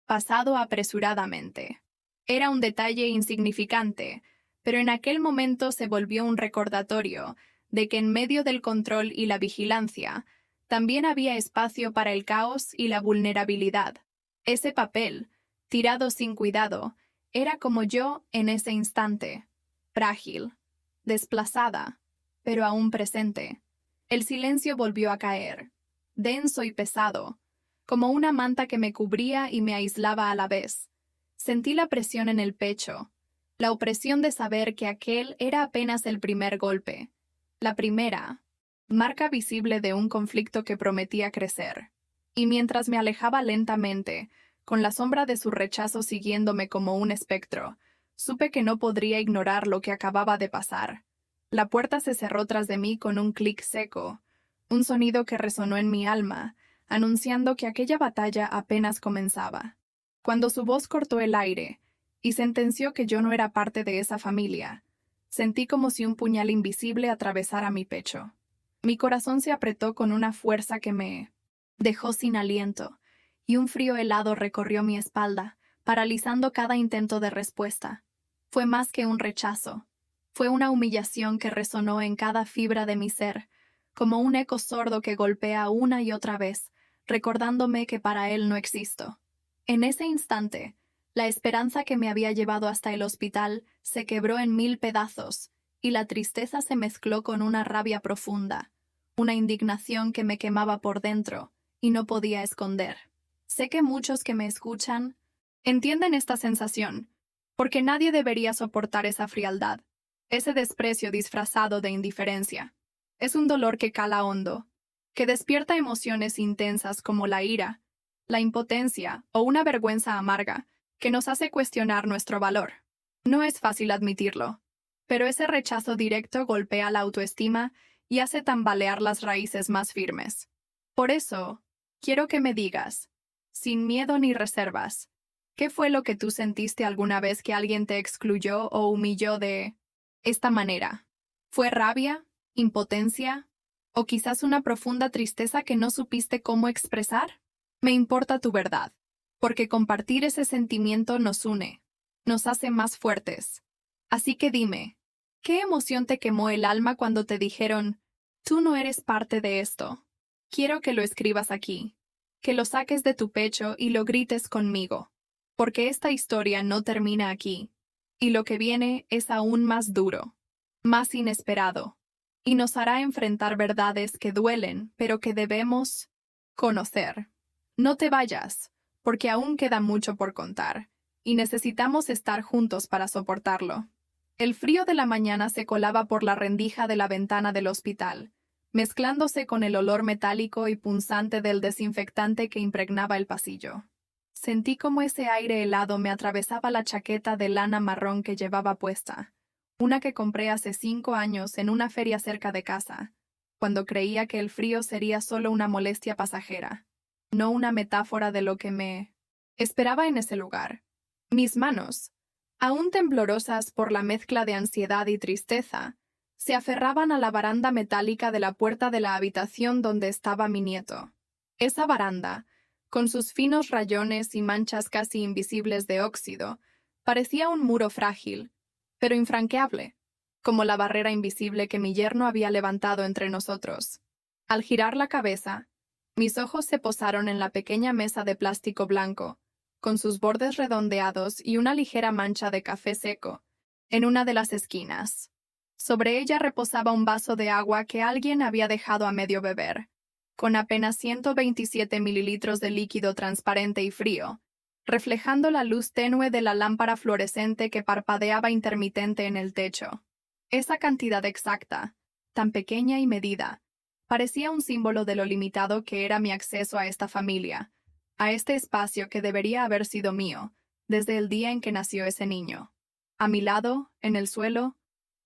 S1: pasado apresuradamente. Era un detalle insignificante, pero en aquel momento se volvió un recordatorio de que en medio del control y la vigilancia, también había espacio para el caos y la vulnerabilidad. Ese papel, tirado sin cuidado, era como yo en ese instante, frágil, desplazada, pero aún presente. El silencio volvió a caer, denso y pesado, como una manta que me cubría y me aislaba a la vez. Sentí la presión en el pecho, la opresión de saber que aquel era apenas el primer golpe, la primera marca visible de un conflicto que prometía crecer. Y mientras me alejaba lentamente, con la sombra de su rechazo siguiéndome como un espectro, supe que no podría ignorar lo que acababa de pasar. La puerta se cerró tras de mí con un clic seco, un sonido que resonó en mi alma, anunciando que aquella batalla apenas comenzaba. Cuando su voz cortó el aire y sentenció que yo no era parte de esa familia, sentí como si un puñal invisible atravesara mi pecho. Mi corazón se apretó con una fuerza que me dejó sin aliento, y un frío helado recorrió mi espalda, paralizando cada intento de respuesta. Fue más que un rechazo. Fue una humillación que resonó en cada fibra de mi ser, como un eco sordo que golpea una y otra vez, recordándome que para él no existo. En ese instante, la esperanza que me había llevado hasta el hospital se quebró en 1000 pedazos, y la tristeza se mezcló con una rabia profunda, una indignación que me quemaba por dentro y no podía esconder. Sé que muchos que me escuchan entienden esta sensación, porque nadie debería soportar esa frialdad, ese desprecio disfrazado de indiferencia. Es un dolor que cala hondo, que despierta emociones intensas como la ira, la impotencia o una vergüenza amarga, que nos hace cuestionar nuestro valor. No es fácil admitirlo, pero ese rechazo directo golpea la autoestima y hace tambalear las raíces más firmes. Por eso, quiero que me digas, sin miedo ni reservas, ¿qué fue lo que tú sentiste alguna vez que alguien te excluyó o humilló de esta manera? ¿Fue rabia, impotencia o quizás una profunda tristeza que no supiste cómo expresar? Me importa tu verdad, porque compartir ese sentimiento nos une, nos hace más fuertes. Así que dime, ¿qué emoción te quemó el alma cuando te dijeron, tú no eres parte de esto? Quiero que lo escribas aquí, que lo saques de tu pecho y lo grites conmigo, porque esta historia no termina aquí, y lo que viene es aún más duro, más inesperado, y nos hará enfrentar verdades que duelen, pero que debemos conocer. No te vayas, porque aún queda mucho por contar, y necesitamos estar juntos para soportarlo. El frío de la mañana se colaba por la rendija de la ventana del hospital, mezclándose con el olor metálico y punzante del desinfectante que impregnaba el pasillo. Sentí como ese aire helado me atravesaba la chaqueta de lana marrón que llevaba puesta, una que compré hace 5 años en una feria cerca de casa, cuando creía que el frío sería solo una molestia pasajera, no una metáfora de lo que me esperaba en ese lugar. Mis manos, aún temblorosas por la mezcla de ansiedad y tristeza, se aferraban a la baranda metálica de la puerta de la habitación donde estaba mi nieto. Esa baranda, con sus finos rayones y manchas casi invisibles de óxido, parecía un muro frágil, pero infranqueable, como la barrera invisible que mi yerno había levantado entre nosotros. Al girar la cabeza, mis ojos se posaron en la pequeña mesa de plástico blanco, con sus bordes redondeados y una ligera mancha de café seco, en una de las esquinas. Sobre ella reposaba un vaso de agua que alguien había dejado a medio beber, con apenas 127 mililitros de líquido transparente y frío, reflejando la luz tenue de la lámpara fluorescente que parpadeaba intermitente en el techo. Esa cantidad exacta, tan pequeña y medida, parecía un símbolo de lo limitado que era mi acceso a esta familia, a este espacio que debería haber sido mío, desde el día en que nació ese niño. A mi lado, en el suelo,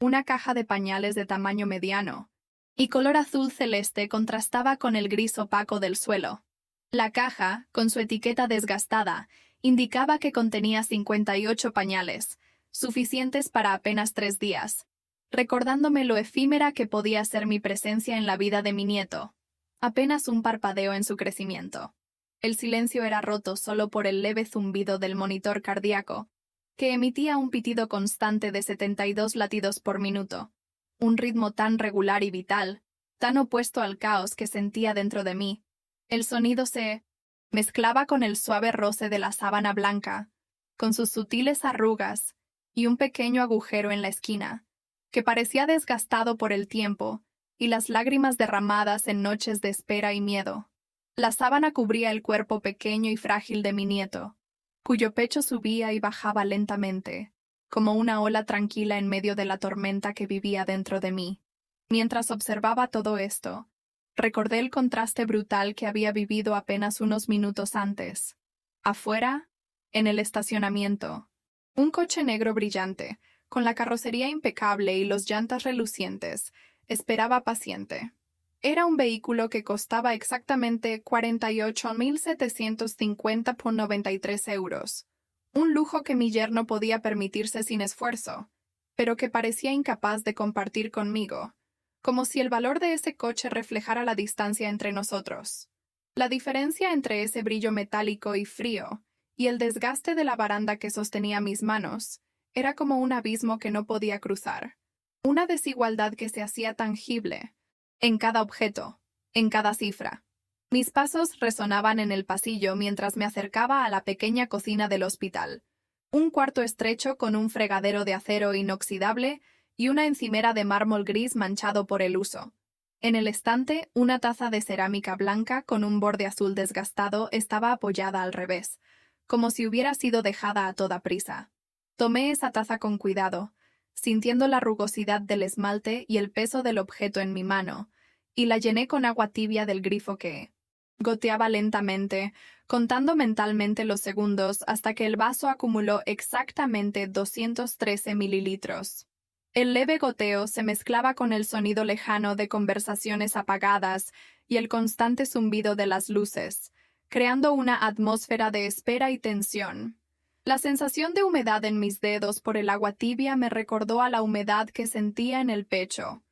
S1: una caja de pañales de tamaño mediano, y color azul celeste contrastaba con el gris opaco del suelo. La caja, con su etiqueta desgastada, indicaba que contenía 58 pañales, suficientes para apenas 3 días, recordándome lo efímera que podía ser mi presencia en la vida de mi nieto. Apenas un parpadeo en su crecimiento. El silencio era roto solo por el leve zumbido del monitor cardíaco, que emitía un pitido constante de 72 latidos por minuto, un ritmo tan regular y vital, tan opuesto al caos que sentía dentro de mí. El sonido se mezclaba con el suave roce de la sábana blanca, con sus sutiles arrugas y un pequeño agujero en la esquina, que parecía desgastado por el tiempo y las lágrimas derramadas en noches de espera y miedo. La sábana cubría el cuerpo pequeño y frágil de mi nieto, cuyo pecho subía y bajaba lentamente, como una ola tranquila en medio de la tormenta que vivía dentro de mí. Mientras observaba todo esto, Recordé el contraste brutal que había vivido apenas unos minutos antes. Afuera, en el estacionamiento, un coche negro brillante, con la carrocería impecable y los llantas relucientes, esperaba paciente. Era un vehículo que costaba exactamente 48.750,93 euros. Un lujo que mi yerno podía permitirse sin esfuerzo, pero que parecía incapaz de compartir conmigo, como si el valor de ese coche reflejara la distancia entre nosotros. La diferencia entre ese brillo metálico y frío, y el desgaste de la baranda que sostenía mis manos, era como un abismo que no podía cruzar. Una desigualdad que se hacía tangible, en cada objeto, en cada cifra. Mis pasos resonaban en el pasillo mientras me acercaba a la pequeña cocina del hospital. Un cuarto estrecho con un fregadero de acero inoxidable y una encimera de mármol gris manchado por el uso. En el estante, una taza de cerámica blanca con un borde azul desgastado estaba apoyada al revés, como si hubiera sido dejada a toda prisa. Tomé esa taza con cuidado, sintiendo la rugosidad del esmalte y el peso del objeto en mi mano, y la llené con agua tibia del grifo que goteaba lentamente, contando mentalmente los segundos hasta que el vaso acumuló exactamente 213 mililitros. El leve goteo se mezclaba con el sonido lejano de conversaciones apagadas y el constante zumbido de las luces, creando una atmósfera de espera y tensión. La sensación de humedad en mis dedos por el agua tibia me recordó a la humedad que sentía en el pecho,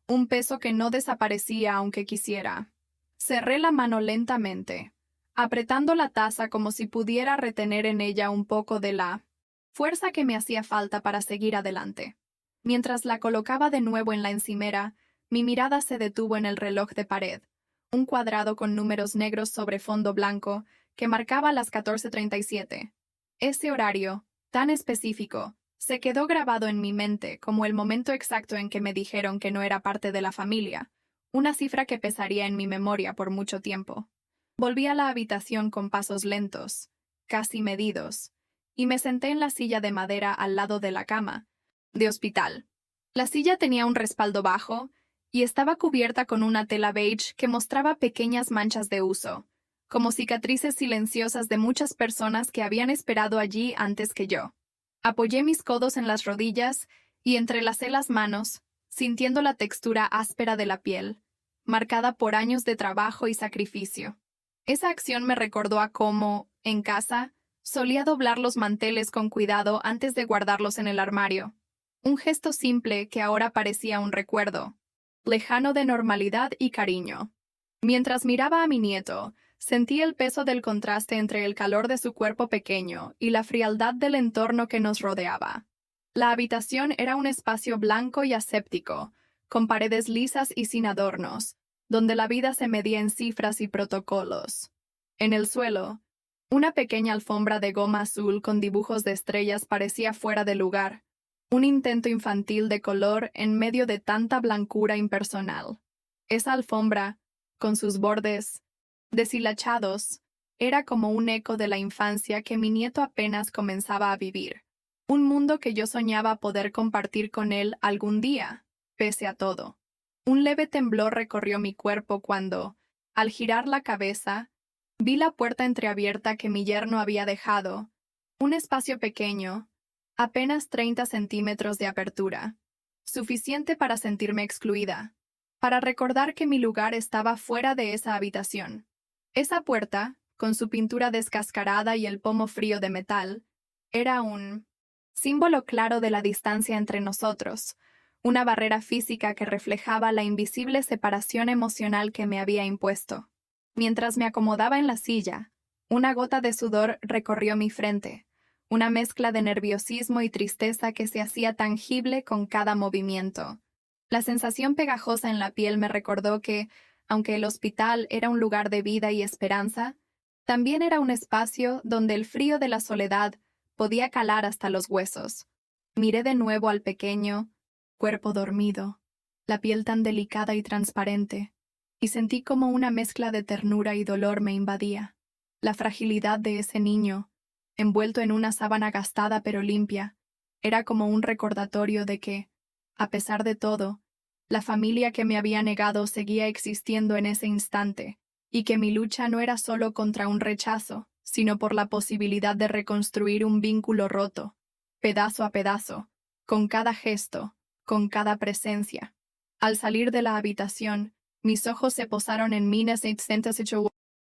S1: un peso que no desaparecía aunque quisiera. Cerré la mano lentamente, apretando la taza como si pudiera retener en ella un poco de la fuerza que me hacía falta para seguir adelante. Mientras la colocaba de nuevo en la encimera, mi mirada se detuvo en el reloj de pared, un cuadrado con números negros sobre fondo blanco que marcaba las 14:37. Ese horario, tan específico, se quedó grabado en mi mente como el momento exacto en que me dijeron que no era parte de la familia, una cifra que pesaría en mi memoria por mucho tiempo. Volví a la habitación con pasos lentos, casi medidos, y me senté en la silla de madera al lado de la cama, de hospital. La silla tenía un respaldo bajo y estaba cubierta con una tela beige que mostraba pequeñas manchas de uso, como cicatrices silenciosas de muchas personas que habían esperado allí antes que yo. Apoyé mis codos en las rodillas y entrelacé las manos, sintiendo la textura áspera de la piel, marcada por años de trabajo y sacrificio. Esa acción me recordó a cómo, en casa, solía doblar los manteles con cuidado antes de guardarlos en el armario. Un gesto simple que ahora parecía un recuerdo, lejano de normalidad y cariño. Mientras miraba a mi nieto, sentí el peso del contraste entre el calor de su cuerpo pequeño y la frialdad del entorno que nos rodeaba. La habitación era un espacio blanco y aséptico, con paredes lisas y sin adornos, donde la vida se medía en cifras y protocolos. En el suelo, una pequeña alfombra de goma azul con dibujos de estrellas parecía fuera de lugar, un intento infantil de color en medio de tanta blancura impersonal. Esa alfombra, con sus bordes deshilachados, era como un eco de la infancia que mi nieto apenas comenzaba a vivir, un mundo que yo soñaba poder compartir con él algún día, pese a todo. Un leve temblor recorrió mi cuerpo cuando, al girar la cabeza, vi la puerta entreabierta que mi yerno había dejado, un espacio pequeño, apenas 30 centímetros de apertura, suficiente para sentirme excluida, para recordar que mi lugar estaba fuera de esa habitación. Esa puerta, con su pintura descascarada y el pomo frío de metal, era un símbolo claro de la distancia entre nosotros, una barrera física que reflejaba la invisible separación emocional que me había impuesto. Mientras me acomodaba en la silla, una gota de sudor recorrió mi frente, una mezcla de nerviosismo y tristeza que se hacía tangible con cada movimiento. La sensación pegajosa en la piel me recordó que, aunque el hospital era un lugar de vida y esperanza, también era un espacio donde el frío de la soledad podía calar hasta los huesos. Miré de nuevo al pequeño, cuerpo dormido, la piel tan delicada y transparente, y sentí como una mezcla de ternura y dolor me invadía. La fragilidad de ese niño, envuelto en una sábana gastada pero limpia, era como un recordatorio de que, a pesar de todo, La familia que me había negado seguía existiendo en ese instante, y que mi lucha no era solo contra un rechazo, sino por la posibilidad de reconstruir un vínculo roto, pedazo a pedazo, con cada gesto, con cada presencia. Al salir de la habitación, mis ojos se posaron en Minas 808,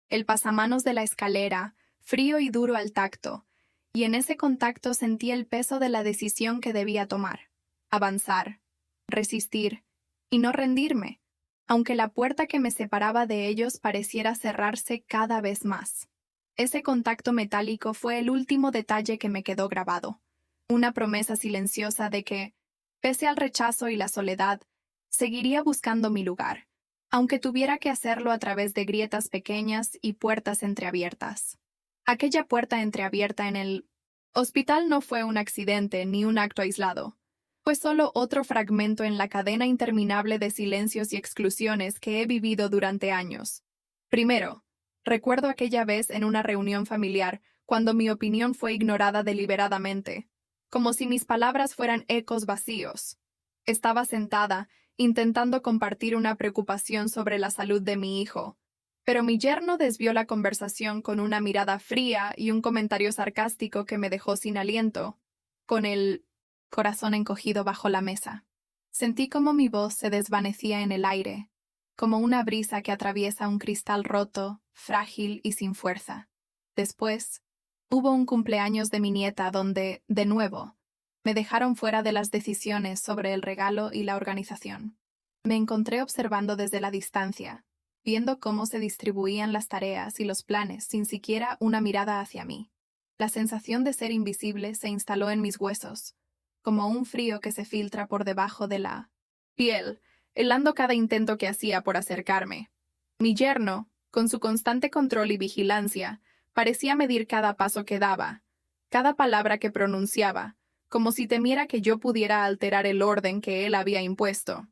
S1: el pasamanos de la escalera, frío y duro al tacto, y en ese contacto sentí el peso de la decisión que debía tomar: avanzar, resistir, y no rendirme, aunque la puerta que me separaba de ellos pareciera cerrarse cada vez más. Ese contacto metálico fue el último detalle que me quedó grabado, una promesa silenciosa de que, pese al rechazo y la soledad, seguiría buscando mi lugar, aunque tuviera que hacerlo a través de grietas pequeñas y puertas entreabiertas. Aquella puerta entreabierta en el hospital no fue un accidente ni un acto aislado. Fue solo otro fragmento en la cadena interminable de silencios y exclusiones que he vivido durante años. Primero, recuerdo aquella vez en una reunión familiar, cuando mi opinión fue ignorada deliberadamente, como si mis palabras fueran ecos vacíos. Estaba sentada, intentando compartir una preocupación sobre la salud de mi hijo, pero mi yerno desvió la conversación con una mirada fría y un comentario sarcástico que me dejó sin aliento, con el corazón encogido bajo la mesa. Sentí como mi voz se desvanecía en el aire, como una brisa que atraviesa un cristal roto, frágil y sin fuerza. Después, hubo un cumpleaños de mi nieta donde, de nuevo, me dejaron fuera de las decisiones sobre el regalo y la organización. Me encontré observando desde la distancia, viendo cómo se distribuían las tareas y los planes sin siquiera una mirada hacia mí. La sensación de ser invisible se instaló en mis huesos, como un frío que se filtra por debajo de la piel, helando cada intento que hacía por acercarme. Mi yerno, con su constante control y vigilancia, parecía medir cada paso que daba, cada palabra que pronunciaba, como si temiera que yo pudiera alterar el orden que él había impuesto.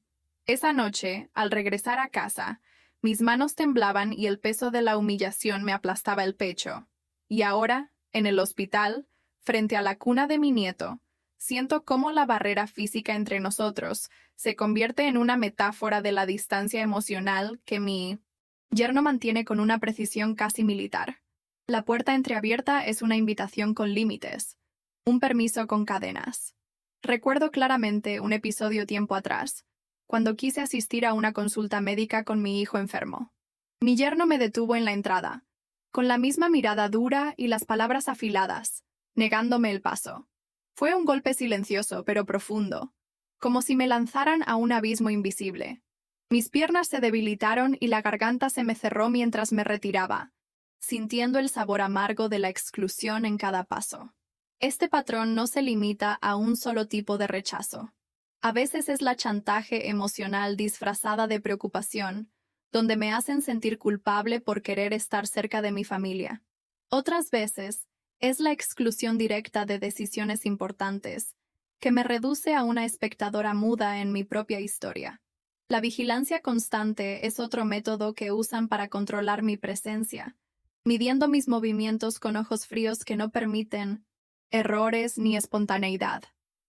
S1: Esa noche, al regresar a casa, mis manos temblaban y el peso de la humillación me aplastaba el pecho. Y ahora, en el hospital, frente a la cuna de mi nieto, siento cómo la barrera física entre nosotros se convierte en una metáfora de la distancia emocional que mi yerno mantiene con una precisión casi militar. La puerta entreabierta es una invitación con límites, un permiso con cadenas. Recuerdo claramente un episodio tiempo atrás, cuando quise asistir a una consulta médica con mi hijo enfermo. Mi yerno me detuvo en la entrada, con la misma mirada dura y las palabras afiladas, negándome el paso. Fue un golpe silencioso pero profundo, como si me lanzaran a un abismo invisible. Mis piernas se debilitaron y la garganta se me cerró mientras me retiraba, sintiendo el sabor amargo de la exclusión en cada paso. Este patrón no se limita a un solo tipo de rechazo. A veces es la chantaje emocional disfrazada de preocupación, donde me hacen sentir culpable por querer estar cerca de mi familia. Otras veces es la exclusión directa de decisiones importantes, que me reduce a una espectadora muda en mi propia historia. La vigilancia constante es otro método que usan para controlar mi presencia, midiendo mis movimientos con ojos fríos que no permiten errores ni espontaneidad.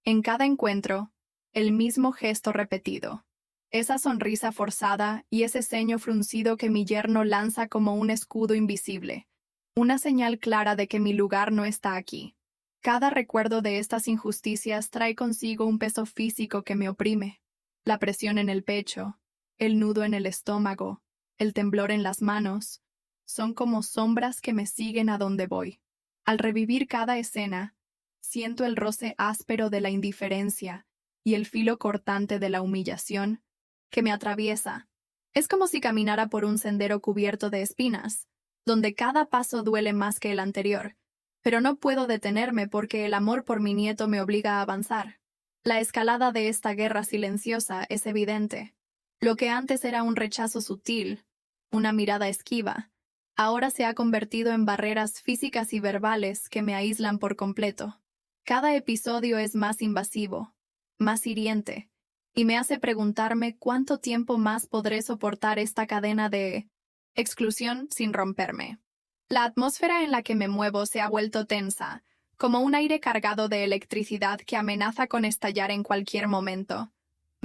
S1: En cada encuentro, el mismo gesto repetido, esa sonrisa forzada y ese ceño fruncido que mi yerno lanza como un escudo invisible, una señal clara de que mi lugar no está aquí. Cada recuerdo de estas injusticias trae consigo un peso físico que me oprime. La presión en el pecho, el nudo en el estómago, el temblor en las manos, son como sombras que me siguen a donde voy. Al revivir cada escena, siento el roce áspero de la indiferencia y el filo cortante de la humillación que me atraviesa. Es como si caminara por un sendero cubierto de espinas, donde cada paso duele más que el anterior, pero no puedo detenerme porque el amor por mi nieto me obliga a avanzar. La escalada de esta guerra silenciosa es evidente. Lo que antes era un rechazo sutil, una mirada esquiva, ahora se ha convertido en barreras físicas y verbales que me aíslan por completo. Cada episodio es más invasivo, más hiriente, y me hace preguntarme cuánto tiempo más podré soportar esta cadena de exclusión sin romperme. La atmósfera en la que me muevo se ha vuelto tensa, como un aire cargado de electricidad que amenaza con estallar en cualquier momento.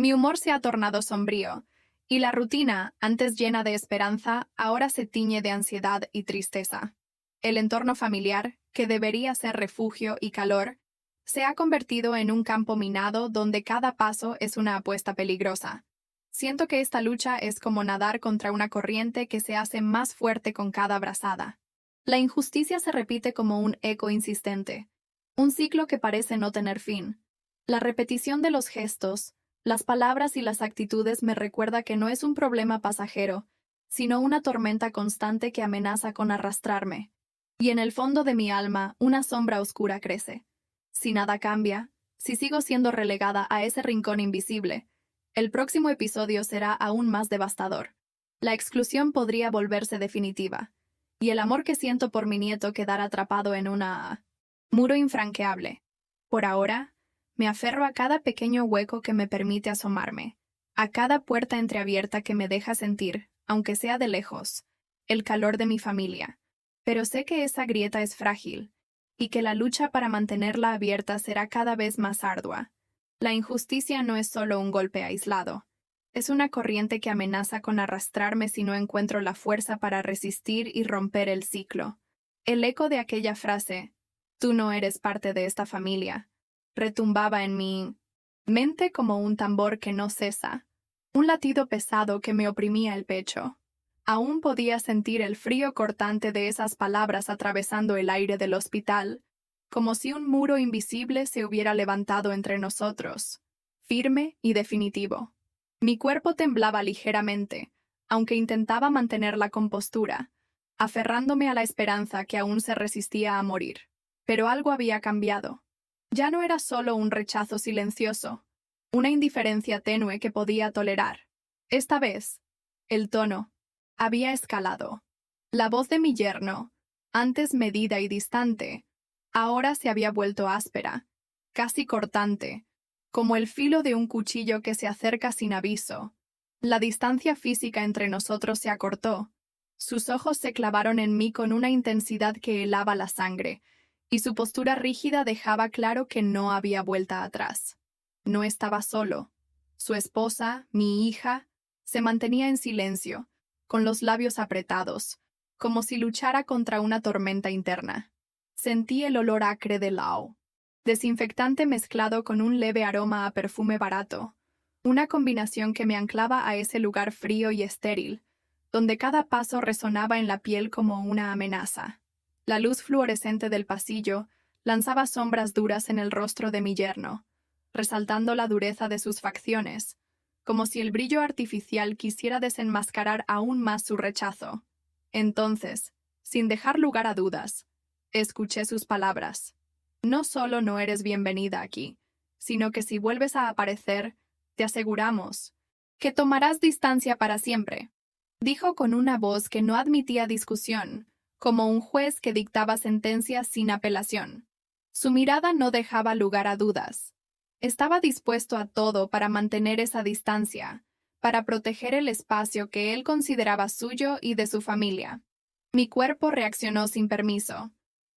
S1: Mi humor se ha tornado sombrío, y la rutina, antes llena de esperanza, ahora se tiñe de ansiedad y tristeza. El entorno familiar, que debería ser refugio y calor, se ha convertido en un campo minado donde cada paso es una apuesta peligrosa. Siento que esta lucha es como nadar contra una corriente que se hace más fuerte con cada brazada. La injusticia se repite como un eco insistente, un ciclo que parece no tener fin. La repetición de los gestos, las palabras y las actitudes me recuerda que no es un problema pasajero, sino una tormenta constante que amenaza con arrastrarme. Y en el fondo de mi alma, una sombra oscura crece. Si nada cambia, si sigo siendo relegada a ese rincón invisible, el próximo episodio será aún más devastador. La exclusión podría volverse definitiva, y el amor que siento por mi nieto quedar atrapado en una muro infranqueable. Por ahora, me aferro a cada pequeño hueco que me permite asomarme, a cada puerta entreabierta que me deja sentir, aunque sea de lejos, el calor de mi familia. Pero sé que esa grieta es frágil, y que la lucha para mantenerla abierta será cada vez más ardua. La injusticia no es solo un golpe aislado, es una corriente que amenaza con arrastrarme si no encuentro la fuerza para resistir y romper el ciclo. El eco de aquella frase, "Tú no eres parte de esta familia", retumbaba en mi mente como un tambor que no cesa, un latido pesado que me oprimía el pecho. Aún podía sentir el frío cortante de esas palabras atravesando el aire del hospital, como si un muro invisible se hubiera levantado entre nosotros, firme y definitivo. Mi cuerpo temblaba ligeramente, aunque intentaba mantener la compostura, aferrándome a la esperanza que aún se resistía a morir. Pero algo había cambiado. Ya no era solo un rechazo silencioso, una indiferencia tenue que podía tolerar. Esta vez, el tono había escalado. La voz de mi yerno, antes medida y distante, ahora se había vuelto áspera, casi cortante, como el filo de un cuchillo que se acerca sin aviso. La distancia física entre nosotros se acortó. Sus ojos se clavaron en mí con una intensidad que helaba la sangre, y su postura rígida dejaba claro que no había vuelta atrás. No estaba solo. Su esposa, mi hija, se mantenía en silencio, con los labios apretados, como si luchara contra una tormenta interna. Sentí el olor acre de Lao, desinfectante mezclado con un leve aroma a perfume barato, una combinación que me anclaba a ese lugar frío y estéril, donde cada paso resonaba en la piel como una amenaza. La luz fluorescente del pasillo lanzaba sombras duras en el rostro de mi yerno, resaltando la dureza de sus facciones, como si el brillo artificial quisiera desenmascarar aún más su rechazo. Entonces, sin dejar lugar a dudas, escuché sus palabras. No solo no eres bienvenida aquí, sino que si vuelves a aparecer, te aseguramos que tomarás distancia para siempre, dijo con una voz que no admitía discusión, como un juez que dictaba sentencias sin apelación. Su mirada no dejaba lugar a dudas. Estaba dispuesto a todo para mantener esa distancia, para proteger el espacio que él consideraba suyo y de su familia. Mi cuerpo reaccionó sin permiso.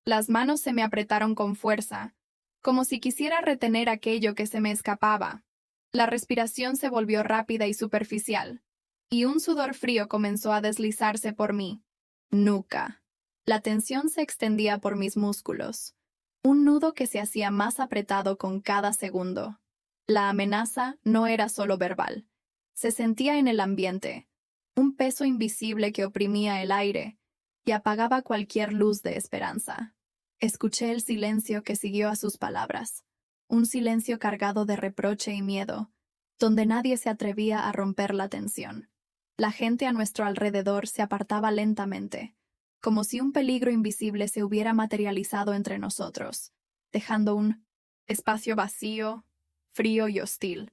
S1: Las manos se me apretaron con fuerza, como si quisiera retener aquello que se me escapaba. La respiración se volvió rápida y superficial, y un sudor frío comenzó a deslizarse por mi nuca. La tensión se extendía por mis músculos, un nudo que se hacía más apretado con cada segundo. La amenaza no era solo verbal. Se sentía en el ambiente, un peso invisible que oprimía el aire y apagaba cualquier luz de esperanza. Escuché el silencio que siguió a sus palabras, un silencio cargado de reproche y miedo, donde nadie se atrevía a romper la tensión. La gente a nuestro alrededor se apartaba lentamente, como si un peligro invisible se hubiera materializado entre nosotros, dejando un espacio vacío, frío y hostil.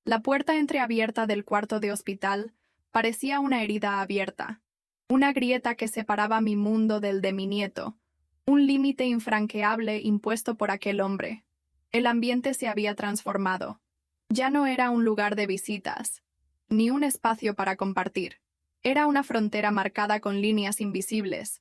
S1: La puerta entreabierta del cuarto de hospital parecía una herida abierta, una grieta que separaba mi mundo del de mi nieto, un límite infranqueable impuesto por aquel hombre. El ambiente se había transformado. Ya no era un lugar de visitas, ni un espacio para compartir. Era una frontera marcada con líneas invisibles,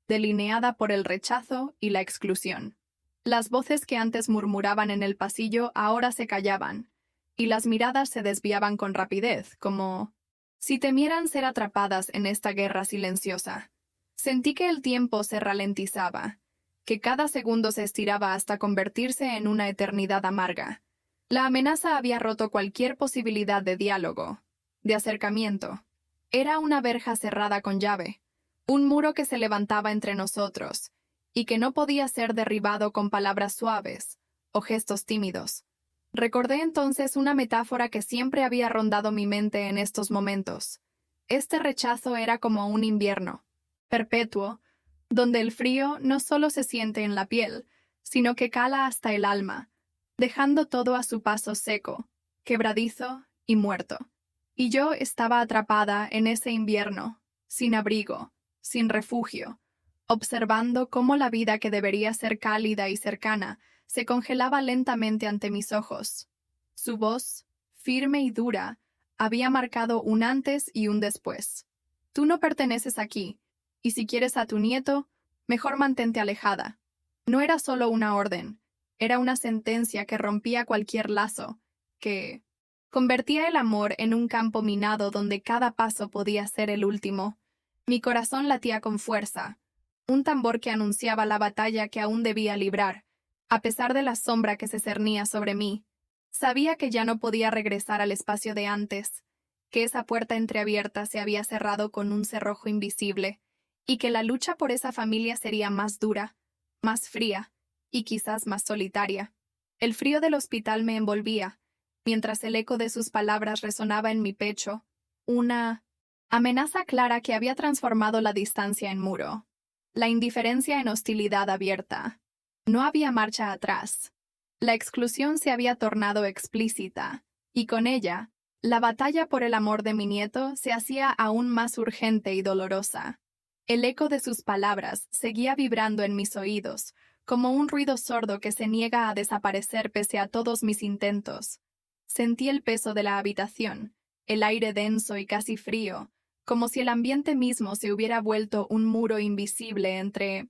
S1: delineada por el rechazo y la exclusión. Las voces que antes murmuraban en el pasillo ahora se callaban, y las miradas se desviaban con rapidez, como si temieran ser atrapadas en esta guerra silenciosa. Sentí que el tiempo se ralentizaba, que cada segundo se estiraba hasta convertirse en una eternidad amarga. La amenaza había roto cualquier posibilidad de diálogo, de acercamiento. Era una verja cerrada con llave, un muro que se levantaba entre nosotros, y que no podía ser derribado con palabras suaves o gestos tímidos. Recordé entonces una metáfora que siempre había rondado mi mente en estos momentos. Este rechazo era como un invierno, perpetuo, donde el frío no solo se siente en la piel, sino que cala hasta el alma, dejando todo a su paso seco, quebradizo y muerto. Y yo estaba atrapada en ese invierno, sin abrigo, sin refugio, observando cómo la vida que debería ser cálida y cercana se congelaba lentamente ante mis ojos. Su voz, firme y dura, había marcado un antes y un después. Tú no perteneces aquí, y si quieres a tu nieto, mejor mantente alejada. No era solo una orden, era una sentencia que rompía cualquier lazo, que convertía el amor en un campo minado donde cada paso podía ser el último. Mi corazón latía con fuerza, un tambor que anunciaba la batalla que aún debía librar, a pesar de la sombra que se cernía sobre mí. Sabía que ya no podía regresar al espacio de antes, que esa puerta entreabierta se había cerrado con un cerrojo invisible, y que la lucha por esa familia sería más dura, más fría, y quizás más solitaria. El frío del hospital me envolvía, mientras el eco de sus palabras resonaba en mi pecho, una amenaza clara que había transformado la distancia en muro, la indiferencia en hostilidad abierta. No había marcha atrás. La exclusión se había tornado explícita, y con ella, la batalla por el amor de mi nieto se hacía aún más urgente y dolorosa. El eco de sus palabras seguía vibrando en mis oídos, como un ruido sordo que se niega a desaparecer pese a todos mis intentos. Sentí el peso de la habitación, el aire denso y casi frío, como si el ambiente mismo se hubiera vuelto un muro invisible entre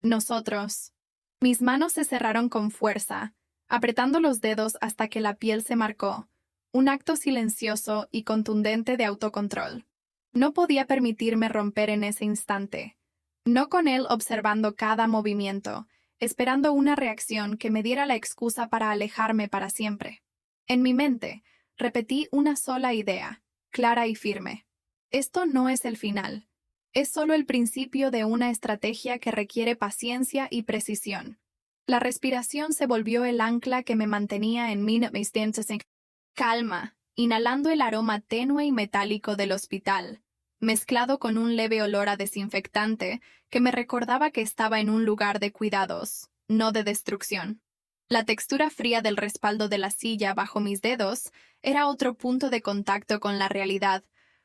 S1: nosotros. Mis manos se cerraron con fuerza, apretando los dedos hasta que la piel se marcó, un acto silencioso y contundente de autocontrol. No podía permitirme romper en ese instante, no con él observando cada movimiento, esperando una reacción que me diera la excusa para alejarme para siempre. En mi mente, repetí una sola idea, clara y firme. Esto no es el final. Es solo el principio de una estrategia que requiere paciencia y precisión. La respiración se volvió el ancla que me mantenía en mis dientes en calma, inhalando el aroma tenue y metálico del hospital, mezclado con un leve olor a desinfectante que me recordaba que estaba en un lugar de cuidados, no de destrucción. La textura fría del respaldo de la silla bajo mis dedos era otro punto de contacto con la realidad,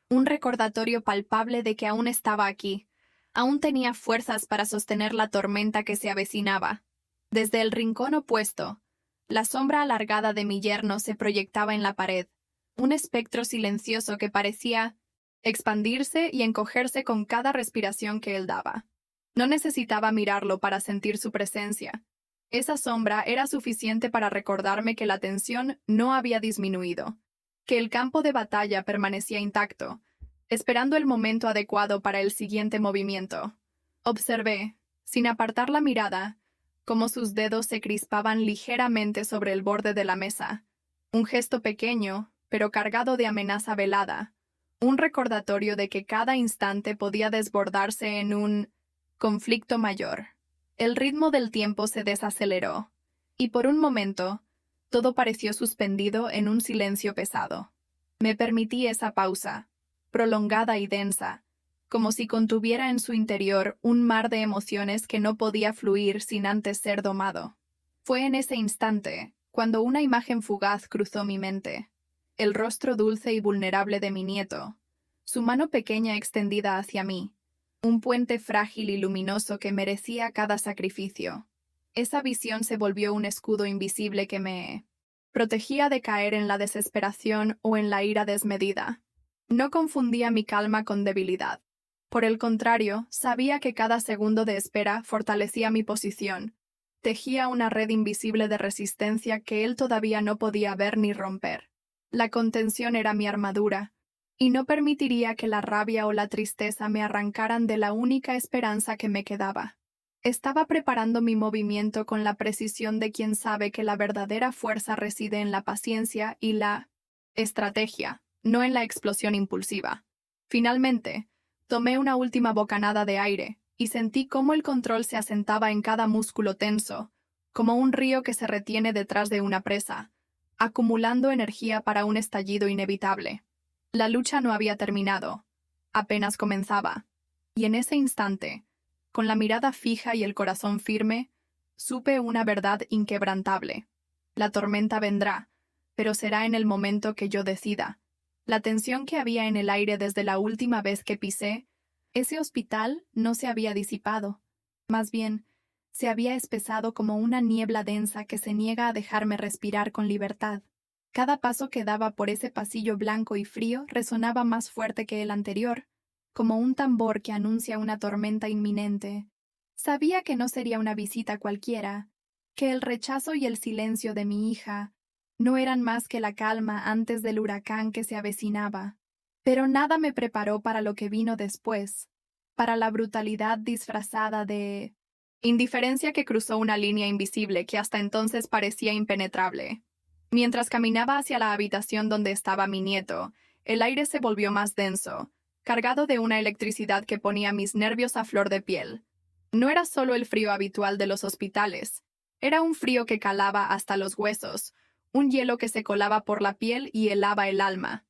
S1: un recordatorio palpable de que aún estaba aquí, aún tenía fuerzas para sostener la tormenta que se avecinaba. Desde el rincón opuesto, la sombra alargada de mi yerno se proyectaba en la pared, un espectro silencioso que parecía expandirse y encogerse con cada respiración que él daba. No necesitaba mirarlo para sentir su presencia. Esa sombra era suficiente para recordarme que la tensión no había disminuido, que el campo de batalla permanecía intacto, esperando el momento adecuado para el siguiente movimiento. Observé, sin apartar la mirada, cómo sus dedos se crispaban ligeramente sobre el borde de la mesa, un gesto pequeño, pero cargado de amenaza velada, un recordatorio de que cada instante podía desbordarse en un conflicto mayor. El ritmo del tiempo se desaceleró, y por un momento, todo pareció suspendido en un silencio pesado. Me permití esa pausa, prolongada y densa, como si contuviera en su interior un mar de emociones que no podía fluir sin antes ser domado. Fue en ese instante, cuando una imagen fugaz cruzó mi mente. El rostro dulce y vulnerable de mi nieto, su mano pequeña extendida hacia mí, un puente frágil y luminoso que merecía cada sacrificio. Esa visión se volvió un escudo invisible que me protegía de caer en la desesperación o en la ira desmedida. No confundía mi calma con debilidad. Por el contrario, sabía que cada segundo de espera fortalecía mi posición, tejía una red invisible de resistencia que él todavía no podía ver ni romper. La contención era mi armadura, y no permitiría que la rabia o la tristeza me arrancaran de la única esperanza que me quedaba. Estaba preparando mi movimiento con la precisión de quien sabe que la verdadera fuerza reside en la paciencia y la estrategia, no en la explosión impulsiva. Finalmente, tomé una última bocanada de aire y sentí cómo el control se asentaba en cada músculo tenso, como un río que se retiene detrás de una presa, acumulando energía para un estallido inevitable. La lucha no había terminado, apenas comenzaba, y en ese instante, con la mirada fija y el corazón firme, supe una verdad inquebrantable. La tormenta vendrá, pero será en el momento que yo decida. La tensión que había en el aire desde la última vez que pisé ese hospital no se había disipado. Más bien, se había espesado como una niebla densa que se niega a dejarme respirar con libertad. Cada paso que daba por ese pasillo blanco y frío resonaba más fuerte que el anterior, como un tambor que anuncia una tormenta inminente. Sabía que no sería una visita cualquiera, que el rechazo y el silencio de mi hija no eran más que la calma antes del huracán que se avecinaba. Pero nada me preparó para lo que vino después, para la brutalidad disfrazada de indiferencia que cruzó una línea invisible que hasta entonces parecía impenetrable. Mientras caminaba hacia la habitación donde estaba mi nieto, el aire se volvió más denso, cargado de una electricidad que ponía mis nervios a flor de piel. No era solo el frío habitual de los hospitales, era un frío que calaba hasta los huesos, un hielo que se colaba por la piel y helaba el alma.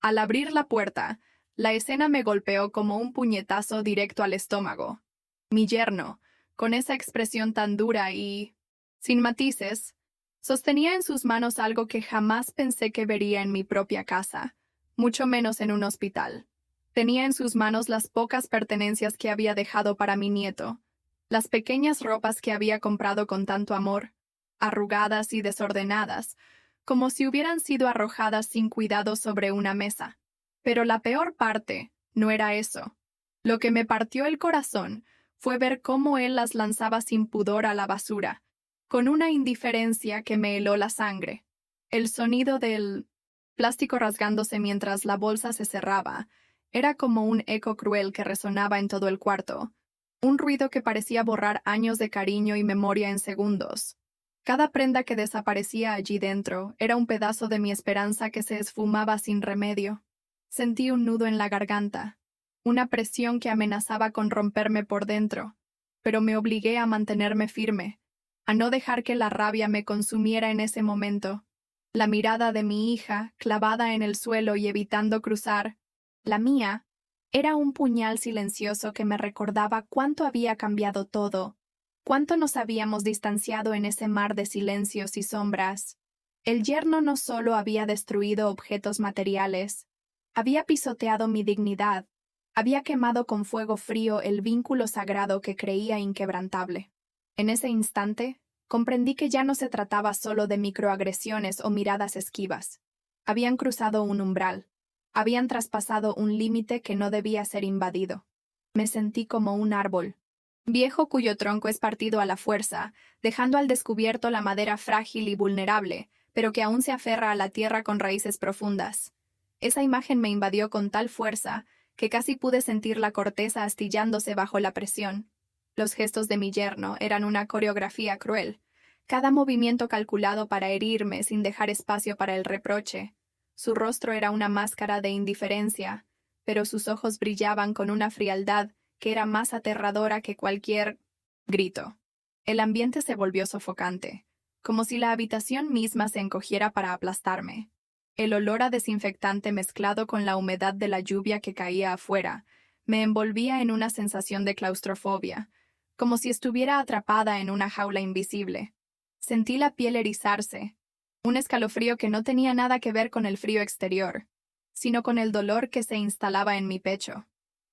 S1: Al abrir la puerta, la escena me golpeó como un puñetazo directo al estómago. Mi yerno, con esa expresión tan dura y sin matices, sostenía en sus manos algo que jamás pensé que vería en mi propia casa, mucho menos en un hospital. Tenía en sus manos las pocas pertenencias que había dejado para mi nieto, las pequeñas ropas que había comprado con tanto amor, arrugadas y desordenadas, como si hubieran sido arrojadas sin cuidado sobre una mesa. Pero la peor parte no era eso. Lo que me partió el corazón fue ver cómo él las lanzaba sin pudor a la basura, con una indiferencia que me heló la sangre. El sonido del plástico rasgándose mientras la bolsa se cerraba era como un eco cruel que resonaba en todo el cuarto, un ruido que parecía borrar años de cariño y memoria en segundos. Cada prenda que desaparecía allí dentro era un pedazo de mi esperanza que se esfumaba sin remedio. Sentí un nudo en la garganta, una presión que amenazaba con romperme por dentro, pero me obligué a mantenerme firme, a no dejar que la rabia me consumiera en ese momento. La mirada de mi hija, clavada en el suelo y evitando cruzar, la mía, era un puñal silencioso que me recordaba cuánto había cambiado todo, cuánto nos habíamos distanciado en ese mar de silencios y sombras. El yerno no solo había destruido objetos materiales, había pisoteado mi dignidad, había quemado con fuego frío el vínculo sagrado que creía inquebrantable. En ese instante, comprendí que ya no se trataba solo de microagresiones o miradas esquivas. Habían cruzado un umbral, habían traspasado un límite que no debía ser invadido. Me sentí como un árbol viejo cuyo tronco es partido a la fuerza, dejando al descubierto la madera frágil y vulnerable, pero que aún se aferra a la tierra con raíces profundas. Esa imagen me invadió con tal fuerza que casi pude sentir la corteza astillándose bajo la presión. Los gestos de mi yerno eran una coreografía cruel, cada movimiento calculado para herirme sin dejar espacio para el reproche. Su rostro era una máscara de indiferencia, pero sus ojos brillaban con una frialdad que era más aterradora que cualquier grito. El ambiente se volvió sofocante, como si la habitación misma se encogiera para aplastarme. El olor a desinfectante mezclado con la humedad de la lluvia que caía afuera me envolvía en una sensación de claustrofobia, como si estuviera atrapada en una jaula invisible. Sentí la piel erizarse, un escalofrío que no tenía nada que ver con el frío exterior, sino con el dolor que se instalaba en mi pecho.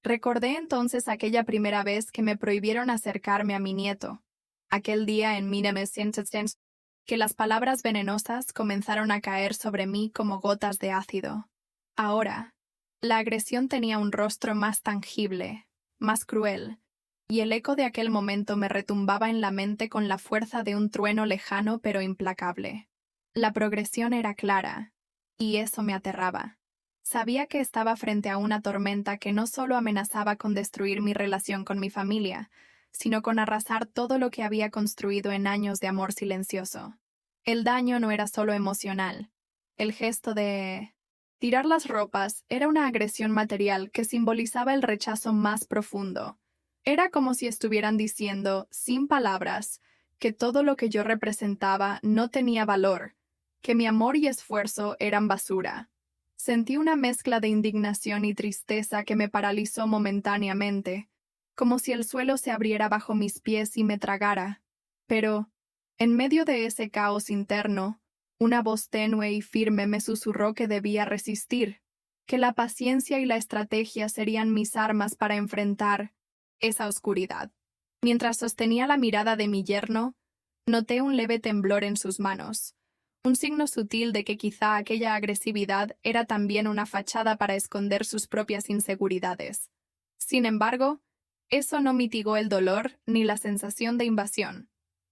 S1: Recordé entonces aquella primera vez que me prohibieron acercarme a mi nieto, aquel día en 1900, que las palabras venenosas comenzaron a caer sobre mí como gotas de ácido. Ahora, la agresión tenía un rostro más tangible, más cruel, y el eco de aquel momento me retumbaba en la mente con la fuerza de un trueno lejano pero implacable. La progresión era clara. y eso me aterraba. Sabía que estaba frente a una tormenta que no solo amenazaba con destruir mi relación con mi familia, sino con arrasar todo lo que había construido en años de amor silencioso. El daño no era solo emocional. El gesto de tirar las ropas era una agresión material que simbolizaba el rechazo más profundo. Era como si estuvieran diciendo, sin palabras, que todo lo que yo representaba no tenía valor, que mi amor y esfuerzo eran basura. Sentí una mezcla de indignación y tristeza que me paralizó momentáneamente, como si el suelo se abriera bajo mis pies y me tragara. Pero, en medio de ese caos interno, una voz tenue y firme me susurró que debía resistir, que la paciencia y la estrategia serían mis armas para enfrentar esa oscuridad. Mientras sostenía la mirada de mi yerno, noté un leve temblor en sus manos, un signo sutil de que quizá aquella agresividad era también una fachada para esconder sus propias inseguridades. Sin embargo, eso no mitigó el dolor ni la sensación de invasión.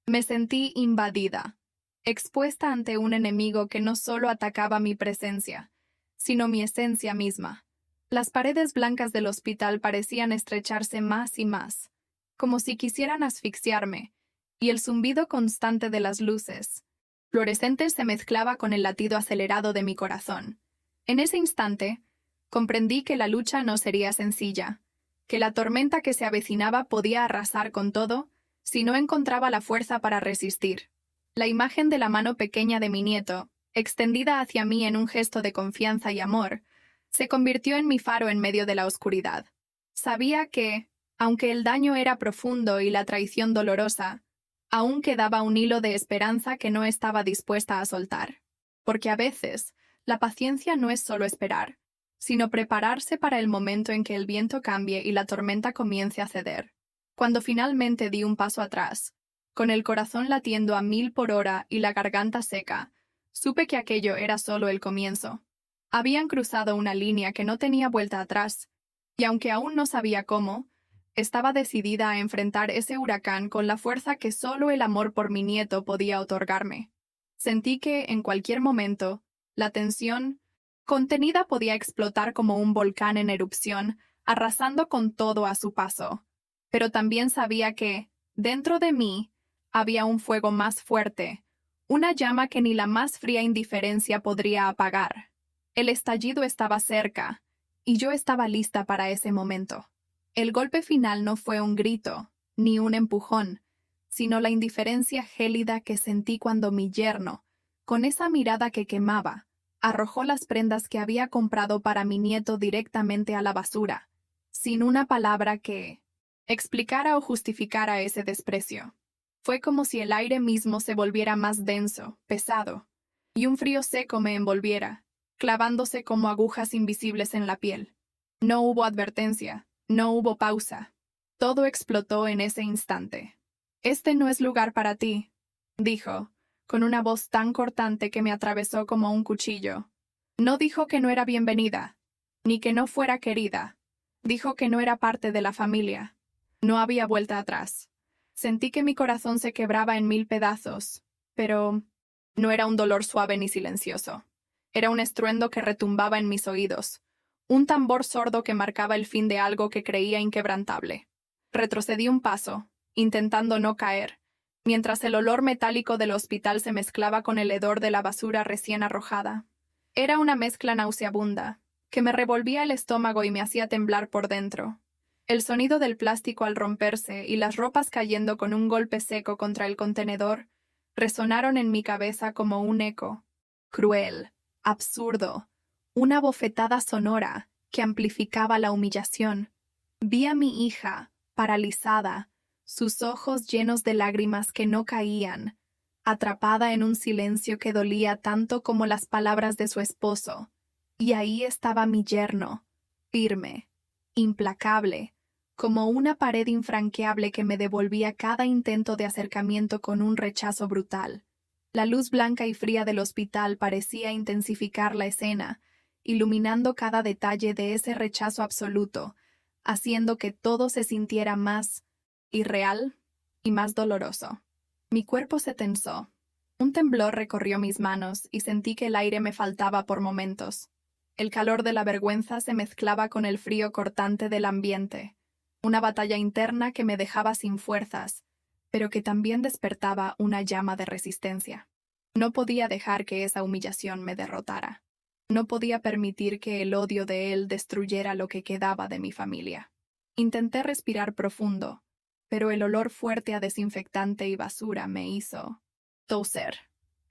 S1: Me sentí invadida, expuesta ante un enemigo que no solo atacaba mi presencia, sino mi esencia misma. Las paredes blancas del hospital parecían estrecharse más y más, como si quisieran asfixiarme, y el zumbido constante de las luces fluorescentes se mezclaba con el latido acelerado de mi corazón. En ese instante, comprendí que la lucha no sería sencilla, que la tormenta que se avecinaba podía arrasar con todo si no encontraba la fuerza para resistir. La imagen de la mano pequeña de mi nieto, extendida hacia mí en un gesto de confianza y amor, se convirtió en mi faro en medio de la oscuridad. Sabía que, aunque el daño era profundo y la traición dolorosa, aún quedaba un hilo de esperanza que no estaba dispuesta a soltar. Porque a veces, la paciencia no es solo esperar, sino prepararse para el momento en que el viento cambie y la tormenta comience a ceder. Cuando finalmente di un paso atrás, con el corazón latiendo a 1000 por hora y la garganta seca, supe que aquello era solo el comienzo. Habían cruzado una línea que no tenía vuelta atrás, y aunque aún no sabía cómo, estaba decidida a enfrentar ese huracán con la fuerza que solo el amor por mi nieto podía otorgarme. Sentí que, en cualquier momento, la tensión contenida podía explotar como un volcán en erupción, arrasando con todo a su paso. Pero también sabía que, dentro de mí, había un fuego más fuerte, una llama que ni la más fría indiferencia podría apagar. El estallido estaba cerca, y yo estaba lista para ese momento. El golpe final no fue un grito, ni un empujón, sino la indiferencia gélida que sentí cuando mi yerno, con esa mirada que quemaba, arrojó las prendas que había comprado para mi nieto directamente a la basura, sin una palabra que explicara o justificara ese desprecio. Fue como si el aire mismo se volviera más denso, pesado, y un frío seco me envolviera, clavándose como agujas invisibles en la piel. No hubo advertencia. No hubo pausa. Todo explotó en ese instante. «Este no es lugar para ti», dijo, con una voz tan cortante que me atravesó como un cuchillo. No dijo que no era bienvenida, ni que no fuera querida. Dijo que no era parte de la familia. No había vuelta atrás. Sentí que mi corazón se quebraba en 1000 pedazos, pero no era un dolor suave ni silencioso. Era un estruendo que retumbaba en mis oídos. Un tambor sordo que marcaba el fin de algo que creía inquebrantable. Retrocedí un paso, intentando no caer, mientras el olor metálico del hospital se mezclaba con el hedor de la basura recién arrojada. Era una mezcla nauseabunda, que me revolvía el estómago y me hacía temblar por dentro. El sonido del plástico al romperse y las ropas cayendo con un golpe seco contra el contenedor resonaron en mi cabeza como un eco. Cruel, absurdo. Una bofetada sonora que amplificaba la humillación. Vi a mi hija, paralizada, sus ojos llenos de lágrimas que no caían, atrapada en un silencio que dolía tanto como las palabras de su esposo. Y ahí estaba mi yerno, firme, implacable, como una pared infranqueable que me devolvía cada intento de acercamiento con un rechazo brutal. La luz blanca y fría del hospital parecía intensificar la escena, iluminando cada detalle de ese rechazo absoluto, haciendo que todo se sintiera más irreal y más doloroso. Mi cuerpo se tensó. Un temblor recorrió mis manos y sentí que el aire me faltaba por momentos. El calor de la vergüenza se mezclaba con el frío cortante del ambiente, una batalla interna que me dejaba sin fuerzas, pero que también despertaba una llama de resistencia. No podía dejar que esa humillación me derrotara. No podía permitir que el odio de él destruyera lo que quedaba de mi familia. Intenté respirar profundo, pero el olor fuerte a desinfectante y basura me hizo toser.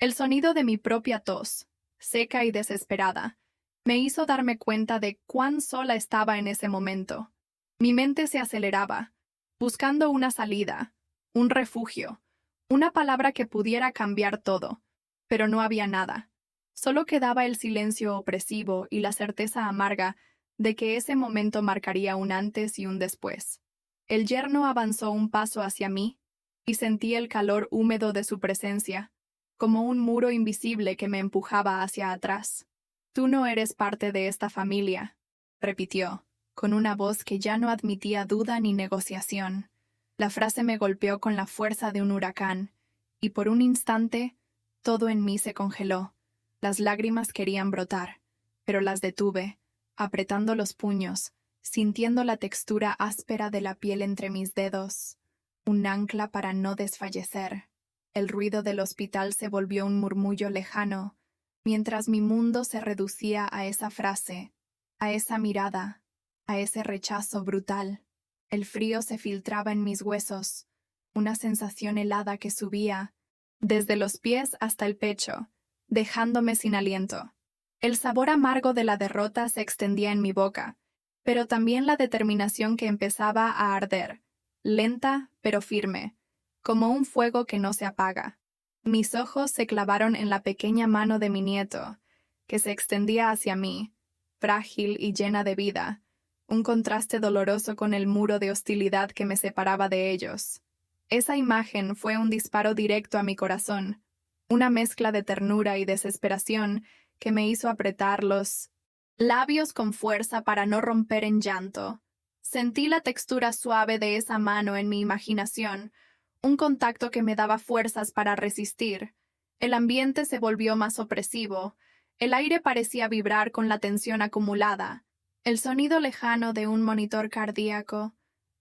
S1: El sonido de mi propia tos, seca y desesperada, me hizo darme cuenta de cuán sola estaba en ese momento. Mi mente se aceleraba, buscando una salida, un refugio, una palabra que pudiera cambiar todo, pero no había nada. Solo quedaba el silencio opresivo y la certeza amarga de que ese momento marcaría un antes y un después. El yerno avanzó un paso hacia mí, y sentí el calor húmedo de su presencia, como un muro invisible que me empujaba hacia atrás. «Tú no eres parte de esta familia», repitió, con una voz que ya no admitía duda ni negociación. La frase me golpeó con la fuerza de un huracán, y por un instante, todo en mí se congeló. Las lágrimas querían brotar, pero las detuve, apretando los puños, sintiendo la textura áspera de la piel entre mis dedos, un ancla para no desfallecer. El ruido del hospital se volvió un murmullo lejano, mientras mi mundo se reducía a esa frase, a esa mirada, a ese rechazo brutal. El frío se filtraba en mis huesos, una sensación helada que subía, desde los pies hasta el pecho, dejándome sin aliento. El sabor amargo de la derrota se extendía en mi boca, pero también la determinación que empezaba a arder, lenta pero firme, como un fuego que no se apaga. Mis ojos se clavaron en la pequeña mano de mi nieto, que se extendía hacia mí, frágil y llena de vida, un contraste doloroso con el muro de hostilidad que me separaba de ellos. Esa imagen fue un disparo directo a mi corazón, una mezcla de ternura y desesperación que me hizo apretar los labios con fuerza para no romper en llanto. Sentí la textura suave de esa mano en mi imaginación, un contacto que me daba fuerzas para resistir. El ambiente se volvió más opresivo, el aire parecía vibrar con la tensión acumulada, el sonido lejano de un monitor cardíaco,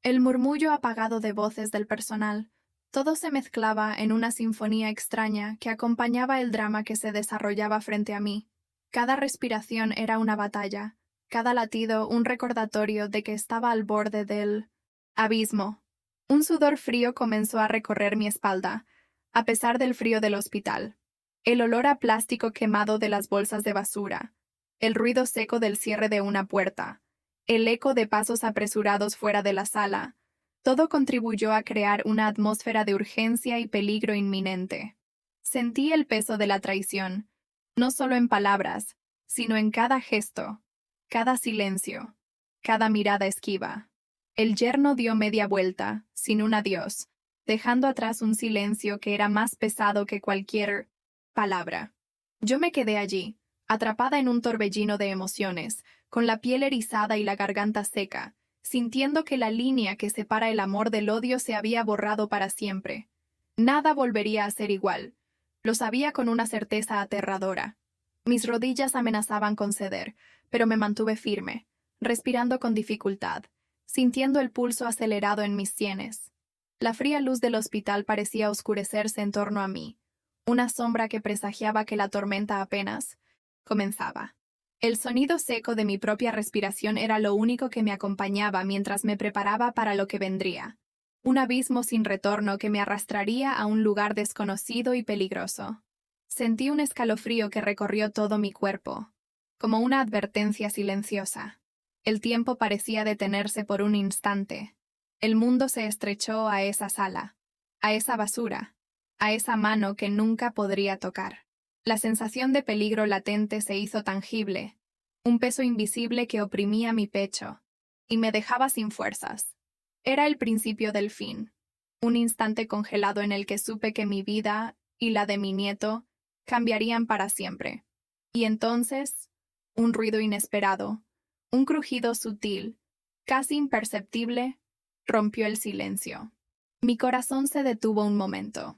S1: el murmullo apagado de voces del personal. Todo se mezclaba en una sinfonía extraña que acompañaba el drama que se desarrollaba frente a mí. Cada respiración era una batalla, cada latido un recordatorio de que estaba al borde del abismo. Un sudor frío comenzó a recorrer mi espalda, a pesar del frío del hospital. El olor a plástico quemado de las bolsas de basura, el ruido seco del cierre de una puerta, el eco de pasos apresurados fuera de la sala, todo contribuyó a crear una atmósfera de urgencia y peligro inminente. Sentí el peso de la traición, no solo en palabras, sino en cada gesto, cada silencio, cada mirada esquiva. El yerno dio media vuelta, sin un adiós, dejando atrás un silencio que era más pesado que cualquier palabra. Yo me quedé allí, atrapada en un torbellino de emociones, con la piel erizada y la garganta seca, sintiendo que la línea que separa el amor del odio se había borrado para siempre. Nada volvería a ser igual. Lo sabía con una certeza aterradora. Mis rodillas amenazaban con ceder, pero me mantuve firme, respirando con dificultad, sintiendo el pulso acelerado en mis sienes. La fría luz del hospital parecía oscurecerse en torno a mí, una sombra que presagiaba que la tormenta apenas comenzaba. El sonido seco de mi propia respiración era lo único que me acompañaba mientras me preparaba para lo que vendría. Un abismo sin retorno que me arrastraría a un lugar desconocido y peligroso. Sentí un escalofrío que recorrió todo mi cuerpo, como una advertencia silenciosa. El tiempo parecía detenerse por un instante. El mundo se estrechó a esa sala, a esa basura, a esa mano que nunca podría tocar. La sensación de peligro latente se hizo tangible, un peso invisible que oprimía mi pecho, y me dejaba sin fuerzas. Era el principio del fin, un instante congelado en el que supe que mi vida y la de mi nieto cambiarían para siempre. Y entonces, un ruido inesperado, un crujido sutil, casi imperceptible, rompió el silencio. Mi corazón se detuvo un momento.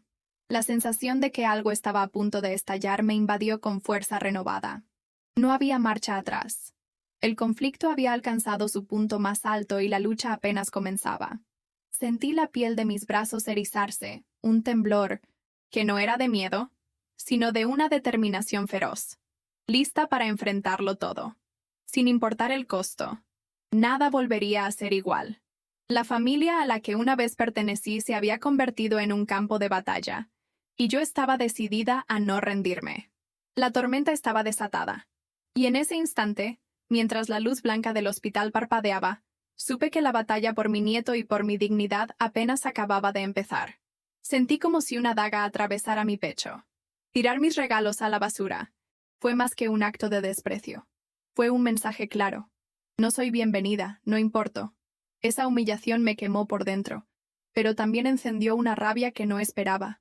S1: La sensación de que algo estaba a punto de estallar me invadió con fuerza renovada. No había marcha atrás. El conflicto había alcanzado su punto más alto y la lucha apenas comenzaba. Sentí la piel de mis brazos erizarse, un temblor, que no era de miedo, sino de una determinación feroz, lista para enfrentarlo todo. Sin importar el costo, nada volvería a ser igual. La familia a la que una vez pertenecí se había convertido en un campo de batalla, y yo estaba decidida a no rendirme. La tormenta estaba desatada, y en ese instante, mientras la luz blanca del hospital parpadeaba, supe que la batalla por mi nieto y por mi dignidad apenas acababa de empezar. Sentí como si una daga atravesara mi pecho. Tirar mis regalos a la basura fue más que un acto de desprecio. Fue un mensaje claro. No soy bienvenida, no importo. Esa humillación me quemó por dentro, pero también encendió una rabia que no esperaba.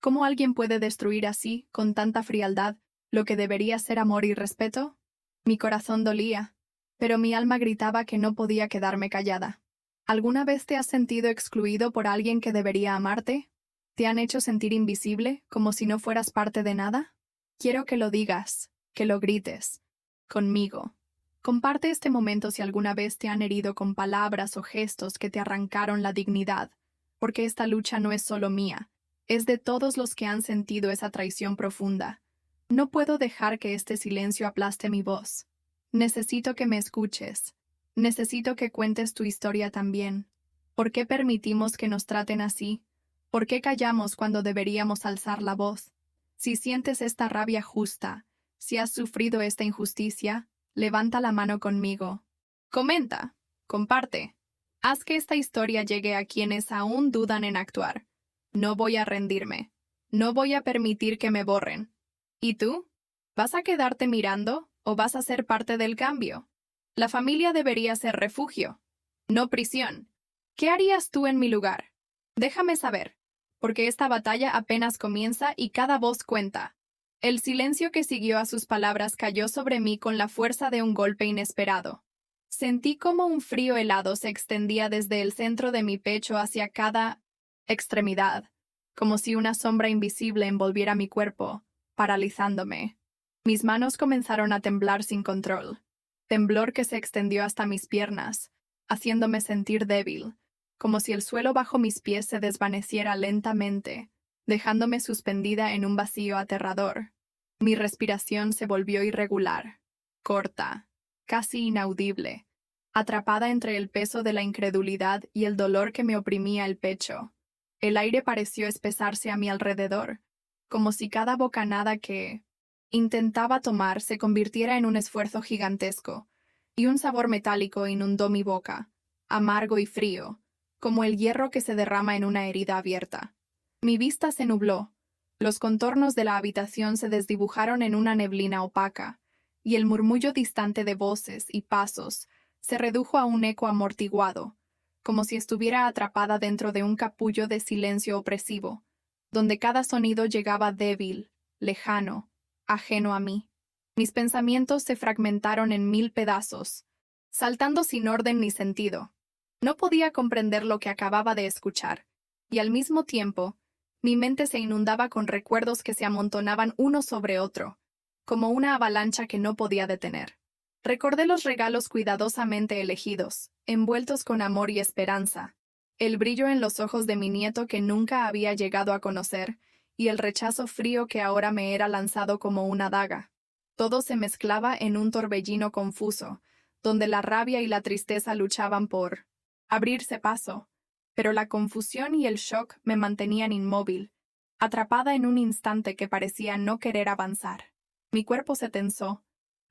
S1: ¿Cómo alguien puede destruir así, con tanta frialdad, lo que debería ser amor y respeto? Mi corazón dolía, pero mi alma gritaba que no podía quedarme callada. ¿Alguna vez te has sentido excluido por alguien que debería amarte? ¿Te han hecho sentir invisible, como si no fueras parte de nada? Quiero que lo digas, que lo grites. Conmigo. Comparte este momento si alguna vez te han herido con palabras o gestos que te arrancaron la dignidad, porque esta lucha no es solo mía, es de todos los que han sentido esa traición profunda. No puedo dejar que este silencio aplaste mi voz. Necesito que me escuches. Necesito que cuentes tu historia también. ¿Por qué permitimos que nos traten así? ¿Por qué callamos cuando deberíamos alzar la voz? Si sientes esta rabia justa, si has sufrido esta injusticia, levanta la mano conmigo. Comenta, comparte. Haz que esta historia llegue a quienes aún dudan en actuar. No voy a rendirme. No voy a permitir que me borren. ¿Y tú? ¿Vas a quedarte mirando o vas a ser parte del cambio? La familia debería ser refugio, no prisión. ¿Qué harías tú en mi lugar? Déjame saber, porque esta batalla apenas comienza y cada voz cuenta. El silencio que siguió a sus palabras cayó sobre mí con la fuerza de un golpe inesperado. Sentí como un frío helado se extendía desde el centro de mi pecho hacia cada extremidad, como si una sombra invisible envolviera mi cuerpo, paralizándome. Mis manos comenzaron a temblar sin control, temblor que se extendió hasta mis piernas, haciéndome sentir débil, como si el suelo bajo mis pies se desvaneciera lentamente, dejándome suspendida en un vacío aterrador. Mi respiración se volvió irregular, corta, casi inaudible, atrapada entre el peso de la incredulidad y el dolor que me oprimía el pecho. El aire pareció espesarse a mi alrededor, como si cada bocanada que intentaba tomar se convirtiera en un esfuerzo gigantesco, y un sabor metálico inundó mi boca, amargo y frío, como el hierro que se derrama en una herida abierta. Mi vista se nubló, los contornos de la habitación se desdibujaron en una neblina opaca, y el murmullo distante de voces y pasos se redujo a un eco amortiguado, como si estuviera atrapada dentro de un capullo de silencio opresivo, donde cada sonido llegaba débil, lejano, ajeno a mí. Mis pensamientos se fragmentaron en 1000 pedazos, saltando sin orden ni sentido. No podía comprender lo que acababa de escuchar, y al mismo tiempo, mi mente se inundaba con recuerdos que se amontonaban uno sobre otro, como una avalancha que no podía detener. Recordé los regalos cuidadosamente elegidos, envueltos con amor y esperanza, el brillo en los ojos de mi nieto que nunca había llegado a conocer, y el rechazo frío que ahora me era lanzado como una daga. Todo se mezclaba en un torbellino confuso, donde la rabia y la tristeza luchaban por abrirse paso, pero la confusión y el shock me mantenían inmóvil, atrapada en un instante que parecía no querer avanzar. Mi cuerpo se tensó,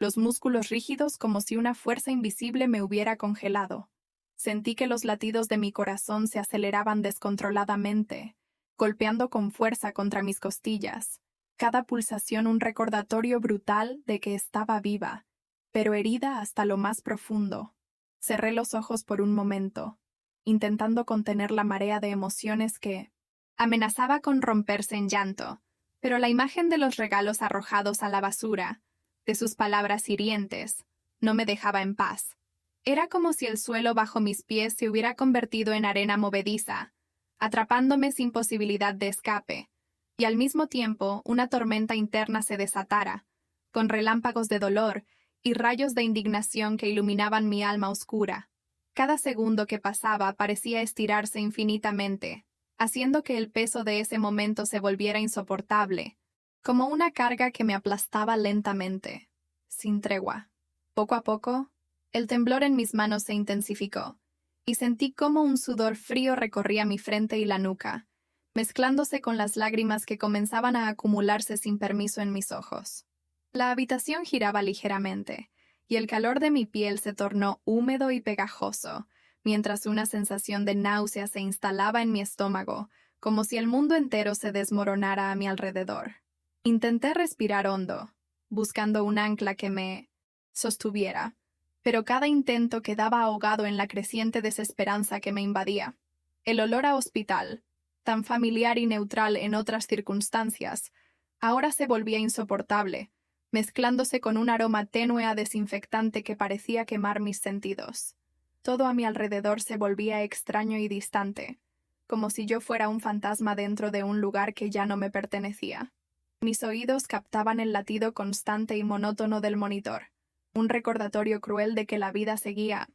S1: los músculos rígidos como si una fuerza invisible me hubiera congelado. Sentí que los latidos de mi corazón se aceleraban descontroladamente, golpeando con fuerza contra mis costillas, cada pulsación un recordatorio brutal de que estaba viva, pero herida hasta lo más profundo. Cerré los ojos por un momento, intentando contener la marea de emociones que amenazaba con romperse en llanto, pero la imagen de los regalos arrojados a la basura, de sus palabras hirientes, no me dejaba en paz. Era como si el suelo bajo mis pies se hubiera convertido en arena movediza, atrapándome sin posibilidad de escape. y al mismo tiempo una tormenta interna se desatara, con relámpagos de dolor y rayos de indignación que iluminaban mi alma oscura. Cada segundo que pasaba parecía estirarse infinitamente, haciendo que el peso de ese momento se volviera insoportable, como una carga que me aplastaba lentamente, sin tregua. Poco a poco, el temblor en mis manos se intensificó, y sentí cómo un sudor frío recorría mi frente y la nuca, mezclándose con las lágrimas que comenzaban a acumularse sin permiso en mis ojos. La habitación giraba ligeramente, y el calor de mi piel se tornó húmedo y pegajoso, mientras una sensación de náusea se instalaba en mi estómago, como si el mundo entero se desmoronara a mi alrededor. Intenté respirar hondo, buscando un ancla que me sostuviera, pero cada intento quedaba ahogado en la creciente desesperanza que me invadía. El olor a hospital, tan familiar y neutral en otras circunstancias, ahora se volvía insoportable, mezclándose con un aroma tenue a desinfectante que parecía quemar mis sentidos. Todo a mi alrededor se volvía extraño y distante, como si yo fuera un fantasma dentro de un lugar que ya no me pertenecía. Mis oídos captaban el latido constante y monótono del monitor, un recordatorio cruel de que la vida seguía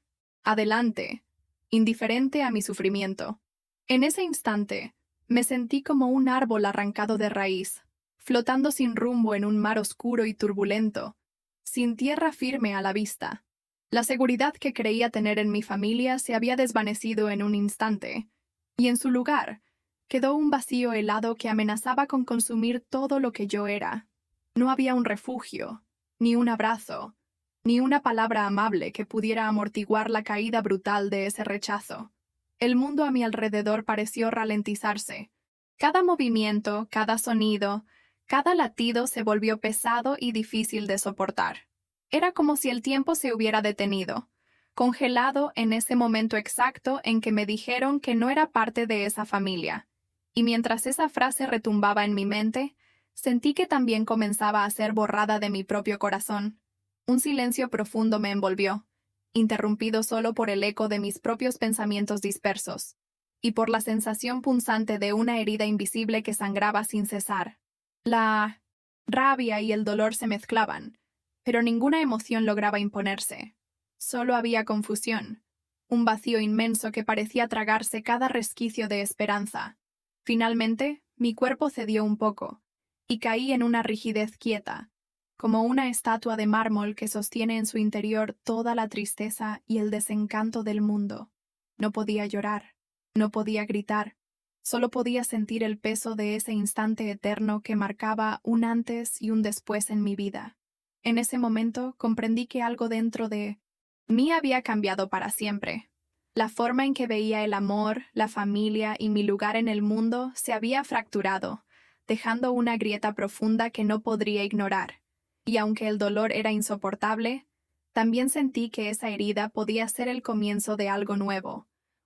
S1: adelante, indiferente a mi sufrimiento. En ese instante, me sentí como un árbol arrancado de raíz, flotando sin rumbo en un mar oscuro y turbulento, sin tierra firme a la vista. La seguridad que creía tener en mi familia se había desvanecido en un instante, y en su lugar quedó un vacío helado que amenazaba con consumir todo lo que yo era. No había un refugio, ni un abrazo, ni una palabra amable que pudiera amortiguar la caída brutal de ese rechazo. El mundo a mi alrededor pareció ralentizarse. Cada movimiento, cada sonido, cada latido se volvió pesado y difícil de soportar. Era como si el tiempo se hubiera detenido, congelado en ese momento exacto en que me dijeron que no era parte de esa familia. Y mientras esa frase retumbaba en mi mente, sentí que también comenzaba a ser borrada de mi propio corazón. Un silencio profundo me envolvió, interrumpido solo por el eco de mis propios pensamientos dispersos, y por la sensación punzante de una herida invisible que sangraba sin cesar. La rabia y el dolor se mezclaban, pero ninguna emoción lograba imponerse. Solo había confusión, un vacío inmenso que parecía tragarse cada resquicio de esperanza. Finalmente, mi cuerpo cedió un poco, y caí en una rigidez quieta, como una estatua de mármol que sostiene en su interior toda la tristeza y el desencanto del mundo. No podía llorar, no podía gritar, solo podía sentir el peso de ese instante eterno que marcaba un antes y un después en mi vida. En ese momento comprendí que algo dentro de mí había cambiado para siempre. La forma en que veía el amor, la familia y mi lugar en el mundo se había fracturado, dejando una grieta profunda que no podría ignorar. Y aunque el dolor era insoportable, también sentí que esa herida podía ser el comienzo de algo nuevo,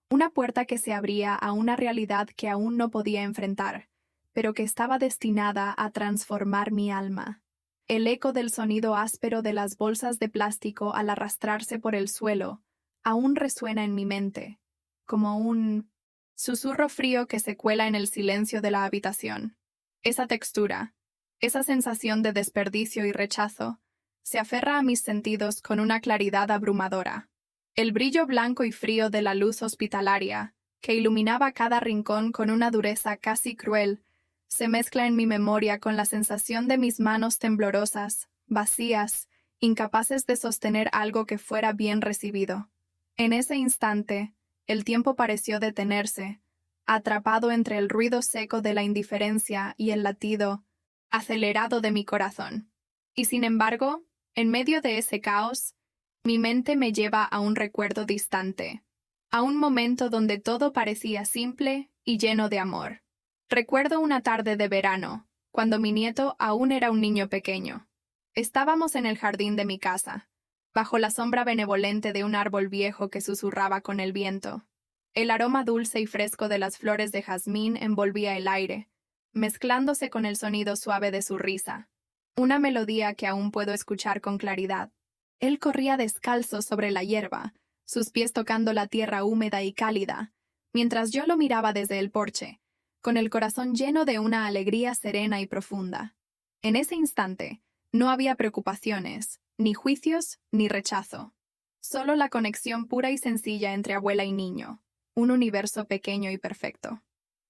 S1: una puerta que se abría a una realidad que aún no podía enfrentar, pero que estaba destinada a transformar mi alma. El eco del sonido áspero de las bolsas de plástico al arrastrarse por el suelo aún resuena en mi mente, como un susurro frío que se cuela en el silencio de la habitación. Esa textura, esa sensación de desperdicio y rechazo, se aferra a mis sentidos con una claridad abrumadora. El brillo blanco y frío de la luz hospitalaria, que iluminaba cada rincón con una dureza casi cruel, se mezcla en mi memoria con la sensación de mis manos temblorosas, vacías, incapaces de sostener algo que fuera bien recibido. En ese instante, el tiempo pareció detenerse, atrapado entre el ruido seco de la indiferencia y el latido acelerado de mi corazón. Y sin embargo, en medio de ese caos, mi mente me lleva a un recuerdo distante, a un momento donde todo parecía simple y lleno de amor. Recuerdo una tarde de verano, cuando mi nieto aún era un niño pequeño. Estábamos en el jardín de mi casa, bajo la sombra benevolente de un árbol viejo que susurraba con el viento. El aroma dulce y fresco de las flores de jazmín envolvía el aire, mezclándose con el sonido suave de su risa, una melodía que aún puedo escuchar con claridad. Él corría descalzo sobre la hierba, sus pies tocando la tierra húmeda y cálida, mientras yo lo miraba desde el porche, con el corazón lleno de una alegría serena y profunda. En ese instante, no había preocupaciones, ni juicios, ni rechazo. Solo la conexión pura y sencilla entre abuela y niño, un universo pequeño y perfecto.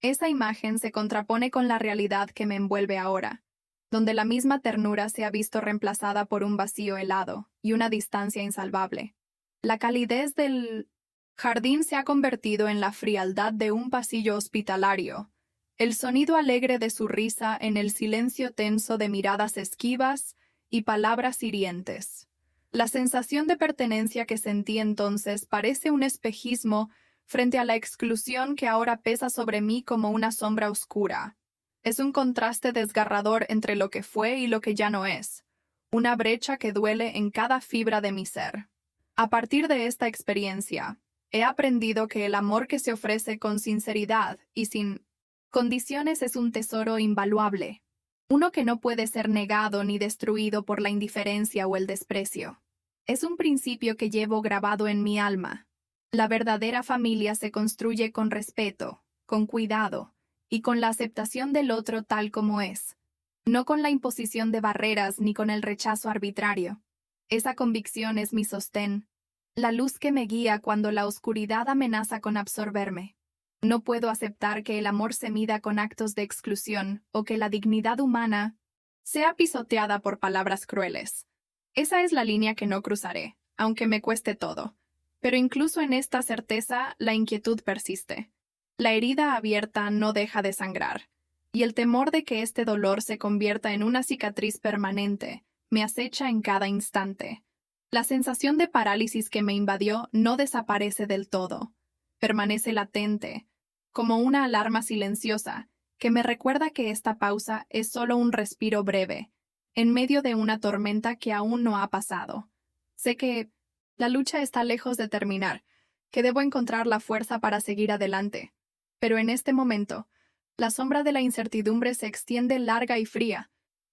S1: Esa imagen se contrapone con la realidad que me envuelve ahora, donde la misma ternura se ha visto reemplazada por un vacío helado y una distancia insalvable. La calidez del jardín se ha convertido en la frialdad de un pasillo hospitalario, el sonido alegre de su risa en el silencio tenso de miradas esquivas y palabras hirientes. La sensación de pertenencia que sentí entonces parece un espejismo frente a la exclusión que ahora pesa sobre mí como una sombra oscura. Es un contraste desgarrador entre lo que fue y lo que ya no es, una brecha que duele en cada fibra de mi ser. A partir de esta experiencia, he aprendido que el amor que se ofrece con sinceridad y sin condiciones es un tesoro invaluable, uno que no puede ser negado ni destruido por la indiferencia o el desprecio. Es un principio que llevo grabado en mi alma. La verdadera familia se construye con respeto, con cuidado y con la aceptación del otro tal como es, no con la imposición de barreras ni con el rechazo arbitrario. Esa convicción es mi sostén, la luz que me guía cuando la oscuridad amenaza con absorberme. No puedo aceptar que el amor se mida con actos de exclusión o que la dignidad humana sea pisoteada por palabras crueles. Esa es la línea que no cruzaré, aunque me cueste todo. Pero incluso en esta certeza, la inquietud persiste. La herida abierta no deja de sangrar, y el temor de que este dolor se convierta en una cicatriz permanente me acecha en cada instante. La sensación de parálisis que me invadió no desaparece del todo. Permanece latente, como una alarma silenciosa, que me recuerda que esta pausa es solo un respiro breve, en medio de una tormenta que aún no ha pasado. Sé que la lucha está lejos de terminar, que debo encontrar la fuerza para seguir adelante. Pero en este momento, la sombra de la incertidumbre se extiende larga y fría,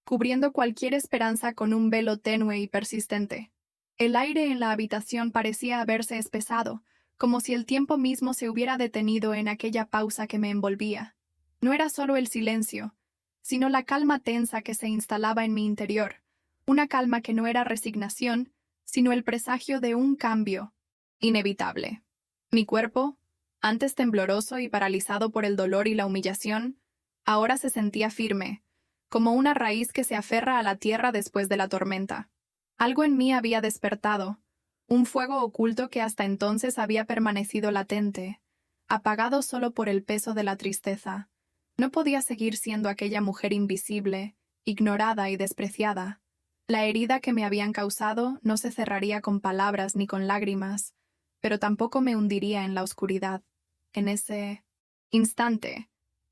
S1: cubriendo cualquier esperanza con un velo tenue y persistente. El aire en la habitación parecía haberse espesado, como si el tiempo mismo se hubiera detenido en aquella pausa que me envolvía. No era solo el silencio, sino la calma tensa que se instalaba en mi interior, una calma que no era resignación, sino el presagio de un cambio inevitable. Mi cuerpo, antes tembloroso y paralizado por el dolor y la humillación, ahora se sentía firme, como una raíz que se aferra a la tierra después de la tormenta. Algo en mí había despertado, un fuego oculto que hasta entonces había permanecido latente, apagado solo por el peso de la tristeza. No podía seguir siendo aquella mujer invisible, ignorada y despreciada. La herida que me habían causado no se cerraría con palabras ni con lágrimas, pero tampoco me hundiría en la oscuridad. En ese instante,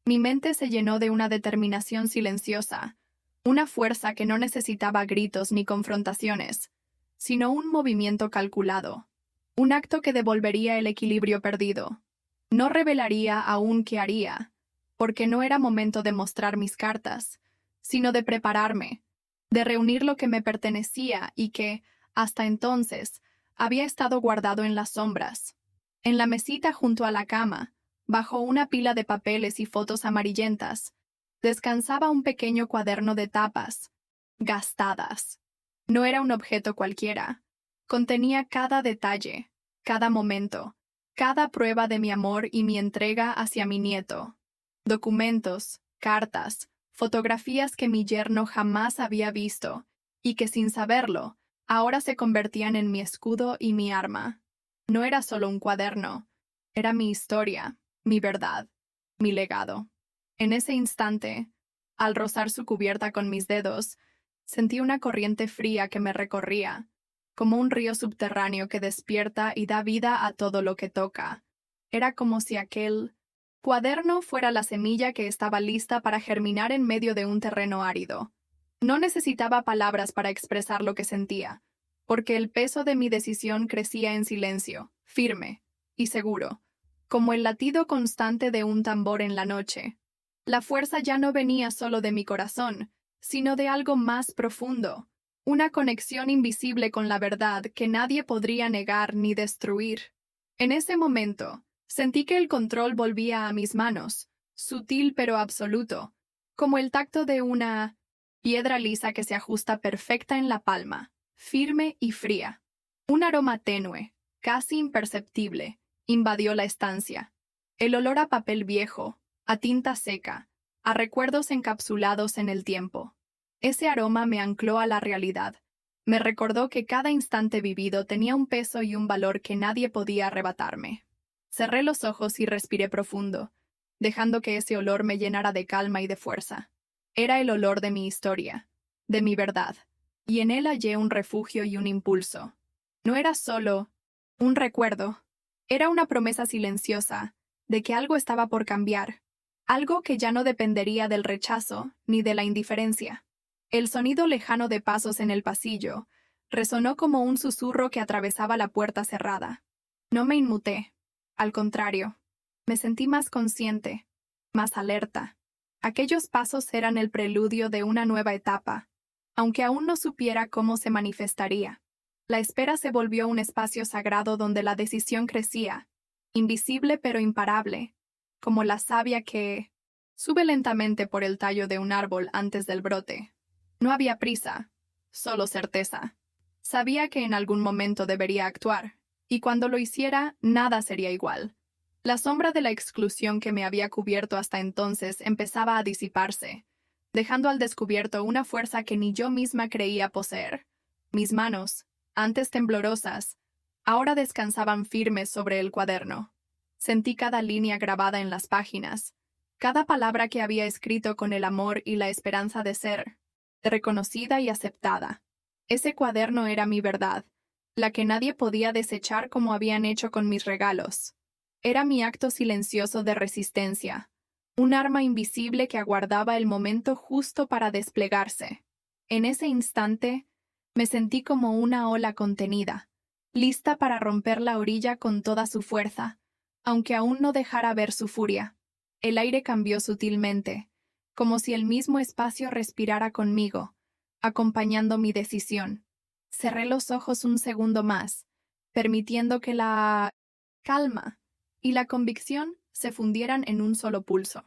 S1: mi mente se llenó de una determinación silenciosa, una fuerza que no necesitaba gritos ni confrontaciones, sino un movimiento calculado, un acto que devolvería el equilibrio perdido. No revelaría aún qué haría, porque no era momento de mostrar mis cartas, sino de prepararme, de reunir lo que me pertenecía y que, hasta entonces, había estado guardado en las sombras. En la mesita junto a la cama, bajo una pila de papeles y fotos amarillentas, descansaba un pequeño cuaderno de tapas, gastadas. No era un objeto cualquiera. Contenía cada detalle, cada momento, cada prueba de mi amor y mi entrega hacia mi nieto. Documentos, cartas, fotografías que mi yerno jamás había visto, y que sin saberlo, ahora se convertían en mi escudo y mi arma. No era solo un cuaderno, era mi historia, mi verdad, mi legado. En ese instante, al rozar su cubierta con mis dedos, sentí una corriente fría que me recorría, como un río subterráneo que despierta y da vida a todo lo que toca. Era como si aquel cuaderno fuera la semilla que estaba lista para germinar en medio de un terreno árido. No necesitaba palabras para expresar lo que sentía, porque el peso de mi decisión crecía en silencio, firme y seguro, como el latido constante de un tambor en la noche. La fuerza ya no venía solo de mi corazón, sino de algo más profundo, una conexión invisible con la verdad que nadie podría negar ni destruir. En ese momento, sentí que el control volvía a mis manos, sutil pero absoluto, como el tacto de una piedra lisa que se ajusta perfecta en la palma, firme y fría. Un aroma tenue, casi imperceptible, invadió la estancia. El olor a papel viejo, a tinta seca, a recuerdos encapsulados en el tiempo. Ese aroma me ancló a la realidad. Me recordó que cada instante vivido tenía un peso y un valor que nadie podía arrebatarme. Cerré los ojos y respiré profundo, dejando que ese olor me llenara de calma y de fuerza. Era el olor de mi historia, de mi verdad, y en él hallé un refugio y un impulso. No era solo un recuerdo, era una promesa silenciosa de que algo estaba por cambiar, algo que ya no dependería del rechazo ni de la indiferencia. El sonido lejano de pasos en el pasillo resonó como un susurro que atravesaba la puerta cerrada. No me inmuté, al contrario, me sentí más consciente, más alerta. Aquellos pasos eran el preludio de una nueva etapa, aunque aún no supiera cómo se manifestaría. La espera se volvió un espacio sagrado donde la decisión crecía, invisible pero imparable, como la savia que sube lentamente por el tallo de un árbol antes del brote. No había prisa, solo certeza. Sabía que en algún momento debería actuar, y cuando lo hiciera, nada sería igual. La sombra de la exclusión que me había cubierto hasta entonces empezaba a disiparse, dejando al descubierto una fuerza que ni yo misma creía poseer. Mis manos, antes temblorosas, ahora descansaban firmes sobre el cuaderno. Sentí cada línea grabada en las páginas, cada palabra que había escrito con el amor y la esperanza de ser reconocida y aceptada. Ese cuaderno era mi verdad, la que nadie podía desechar como habían hecho con mis regalos. Era mi acto silencioso de resistencia, un arma invisible que aguardaba el momento justo para desplegarse. En ese instante, me sentí como una ola contenida, lista para romper la orilla con toda su fuerza, aunque aún no dejara ver su furia. El aire cambió sutilmente, como si el mismo espacio respirara conmigo, acompañando mi decisión. Cerré los ojos un segundo más, permitiendo que la calma y la convicción se fundieran en un solo pulso.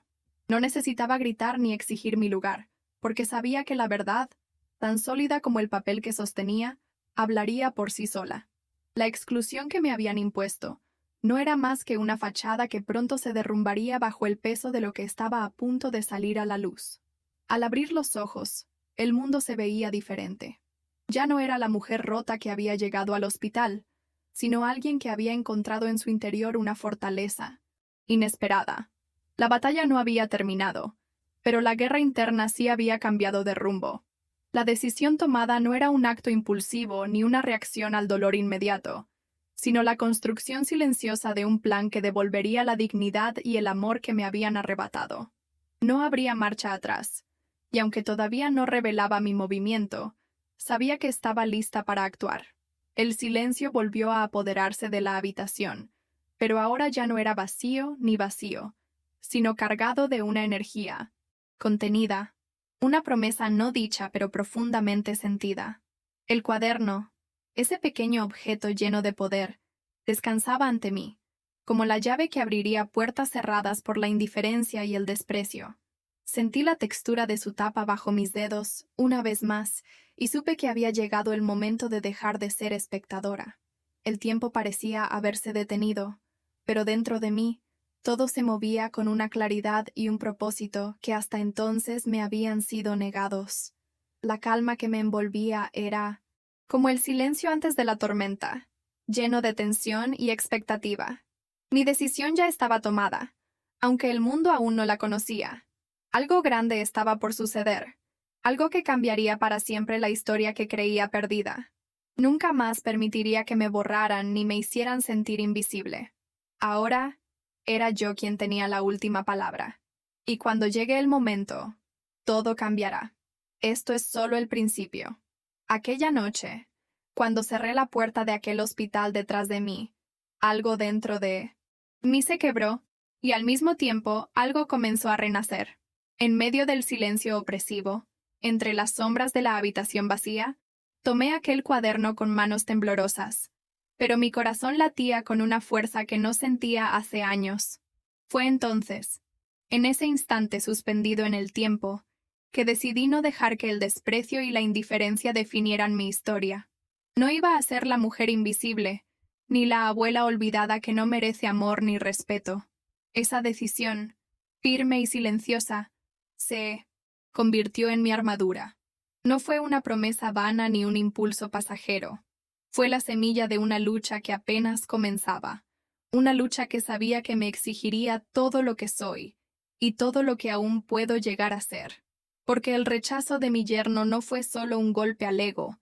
S1: No necesitaba gritar ni exigir mi lugar, porque sabía que la verdad, tan sólida como el papel que sostenía, hablaría por sí sola. La exclusión que me habían impuesto no era más que una fachada que pronto se derrumbaría bajo el peso de lo que estaba a punto de salir a la luz. Al abrir los ojos, el mundo se veía diferente. Ya no era la mujer rota que había llegado al hospital, sino alguien que había encontrado en su interior una fortaleza inesperada. La batalla no había terminado, pero la guerra interna sí había cambiado de rumbo. La decisión tomada no era un acto impulsivo ni una reacción al dolor inmediato, sino la construcción silenciosa de un plan que devolvería la dignidad y el amor que me habían arrebatado. No habría marcha atrás, y aunque todavía no revelaba mi movimiento, sabía que estaba lista para actuar. El silencio volvió a apoderarse de la habitación, pero ahora ya no era vacío ni vacío, sino cargado de una energía contenida, una promesa no dicha pero profundamente sentida. El cuaderno, ese pequeño objeto lleno de poder, descansaba ante mí, como la llave que abriría puertas cerradas por la indiferencia y el desprecio. Sentí la textura de su tapa bajo mis dedos, una vez más, y supe que había llegado el momento de dejar de ser espectadora. El tiempo parecía haberse detenido, pero dentro de mí, todo se movía con una claridad y un propósito que hasta entonces me habían sido negados. La calma que me envolvía era como el silencio antes de la tormenta, lleno de tensión y expectativa. Mi decisión ya estaba tomada, aunque el mundo aún no la conocía. Algo grande estaba por suceder, algo que cambiaría para siempre la historia que creía perdida. Nunca más permitiría que me borraran ni me hicieran sentir invisible. Ahora era yo quien tenía la última palabra. Y cuando llegue el momento, todo cambiará. Esto es solo el principio. Aquella noche, cuando cerré la puerta de aquel hospital detrás de mí, algo dentro de mí se quebró, y al mismo tiempo algo comenzó a renacer. En medio del silencio opresivo, entre las sombras de la habitación vacía, tomé aquel cuaderno con manos temblorosas, pero mi corazón latía con una fuerza que no sentía hace años. Fue entonces En ese instante suspendido en el tiempo, que decidí no dejar que el desprecio y la indiferencia definieran mi historia. No iba a ser la mujer invisible, ni la abuela olvidada que no merece amor ni respeto. Esa decisión, firme y silenciosa, se convirtió en mi armadura. No fue una promesa vana ni un impulso pasajero. Fue la semilla de una lucha que apenas comenzaba. Una lucha que sabía que me exigiría todo lo que soy y todo lo que aún puedo llegar a ser. Porque el rechazo de mi yerno no fue solo un golpe al ego,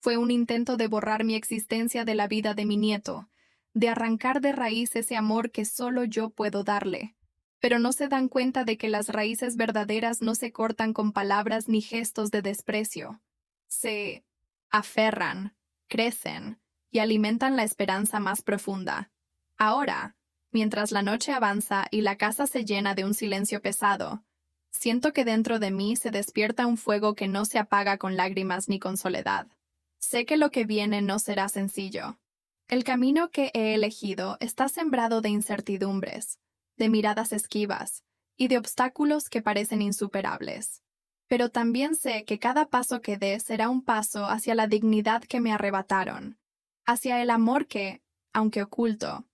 S1: fue un intento de borrar mi existencia de la vida de mi nieto, de arrancar de raíz ese amor que solo yo puedo darle. Pero no se dan cuenta de que las raíces verdaderas no se cortan con palabras ni gestos de desprecio. Se aferran, crecen y alimentan la esperanza más profunda. Ahora, mientras la noche avanza y la casa se llena de un silencio pesado, siento que dentro de mí se despierta un fuego que no se apaga con lágrimas ni con soledad. Sé que lo que viene no será sencillo. El camino que he elegido está sembrado de incertidumbres, de miradas esquivas y de obstáculos que parecen insuperables. Pero también sé que cada paso que dé será un paso hacia la dignidad que me arrebataron, hacia el amor que, aunque oculto,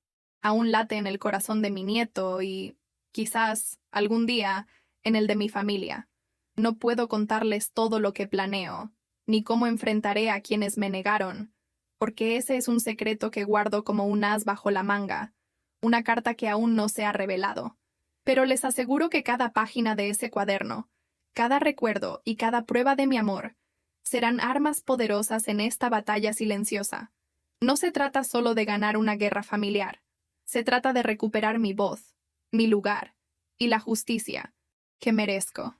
S1: aún late en el corazón de mi nieto y, quizás, algún día, en el de mi familia. No puedo contarles todo lo que planeo, ni cómo enfrentaré a quienes me negaron, porque ese es un secreto que guardo como un as bajo la manga, una carta que aún no se ha revelado. Pero les aseguro que cada página de ese cuaderno, cada recuerdo y cada prueba de mi amor, serán armas poderosas en esta batalla silenciosa. No se trata solo de ganar una guerra familiar, se trata de recuperar mi voz, mi lugar y la justicia que merezco.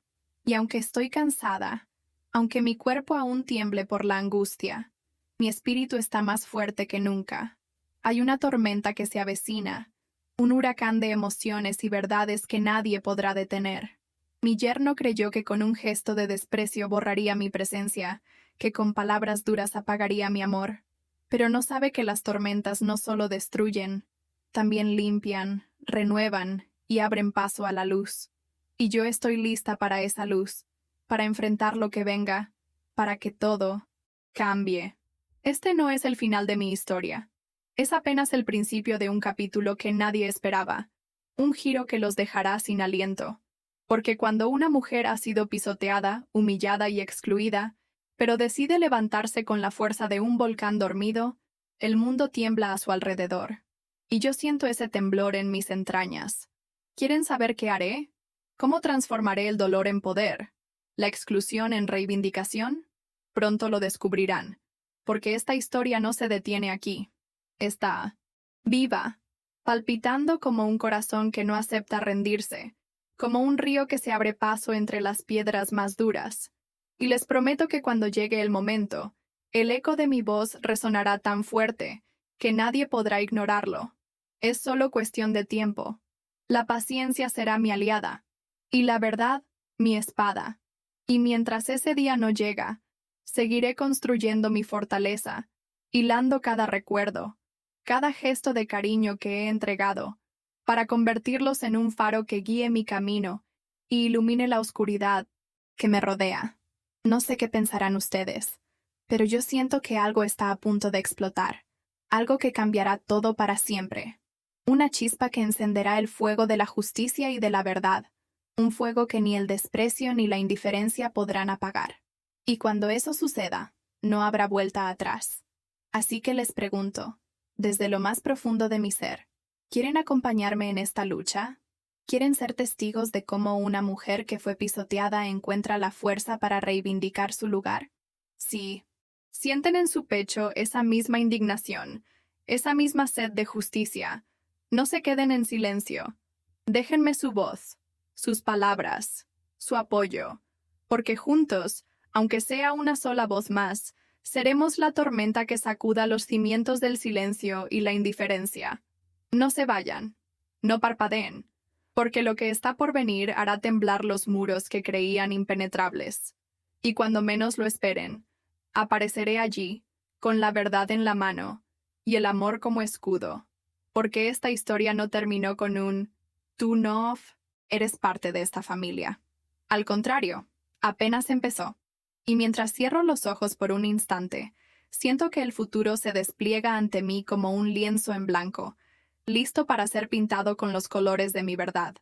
S1: Y aunque estoy cansada, aunque mi cuerpo aún tiemble por la angustia, mi espíritu está más fuerte que nunca. Hay una tormenta que se avecina, un huracán de emociones y verdades que nadie podrá detener. Mi yerno creyó que con un gesto de desprecio borraría mi presencia, que con palabras duras apagaría mi amor. Pero no sabe que las tormentas no solo destruyen, también limpian, renuevan y abren paso a la luz. Y yo estoy lista para esa luz, para enfrentar lo que venga, para que todo cambie. Este no es el final de mi historia. Es apenas el principio de un capítulo que nadie esperaba, un giro que los dejará sin aliento. Porque cuando una mujer ha sido pisoteada, humillada y excluida, pero decide levantarse con la fuerza de un volcán dormido, el mundo tiembla a su alrededor. Y yo siento ese temblor en mis entrañas. ¿Quieren saber qué haré? ¿Cómo transformaré el dolor en poder? ¿La exclusión en reivindicación? Pronto lo descubrirán, porque esta historia no se detiene aquí. Está viva, palpitando como un corazón que no acepta rendirse, como un río que se abre paso entre las piedras más duras. Y les prometo que cuando llegue el momento, el eco de mi voz resonará tan fuerte que nadie podrá ignorarlo. Es solo cuestión de tiempo. La paciencia será mi aliada, y la verdad, mi espada. Y mientras ese día no llega, seguiré construyendo mi fortaleza, hilando cada recuerdo, cada gesto de cariño que he entregado, para convertirlos en un faro que guíe mi camino y ilumine la oscuridad que me rodea. No sé qué pensarán ustedes, pero yo siento que algo está a punto de explotar, algo que cambiará todo para siempre. Una chispa que encenderá el fuego de la justicia y de la verdad, un fuego que ni el desprecio ni la indiferencia podrán apagar. Y cuando eso suceda, no habrá vuelta atrás. Así que les pregunto, desde lo más profundo de mi ser, ¿quieren acompañarme en esta lucha? ¿Quieren ser testigos de cómo una mujer que fue pisoteada encuentra la fuerza para reivindicar su lugar? Sí. Sienten en su pecho esa misma indignación, esa misma sed de justicia. No se queden en silencio. Déjenme su voz, sus palabras, su apoyo, porque juntos, aunque sea una sola voz más, seremos la tormenta que sacuda los cimientos del silencio y la indiferencia. No se vayan, no parpadeen, porque lo que está por venir hará temblar los muros que creían impenetrables. Y cuando menos lo esperen, apareceré allí, con la verdad en la mano, y el amor como escudo, porque esta historia no terminó con un «tú no», eres parte de esta familia. Al contrario, apenas empezó. Y mientras cierro los ojos por un instante, siento que el futuro se despliega ante mí como un lienzo en blanco, listo para ser pintado con los colores de mi verdad.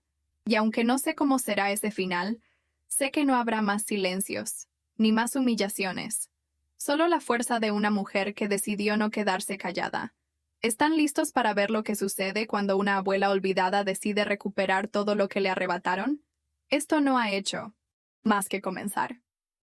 S1: Y aunque no sé cómo será ese final, sé que no habrá más silencios, ni más humillaciones. Solo la fuerza de una mujer que decidió no quedarse callada. ¿Están listos para ver lo que sucede cuando una abuela olvidada decide recuperar todo lo que le arrebataron? Esto no ha hecho más que comenzar.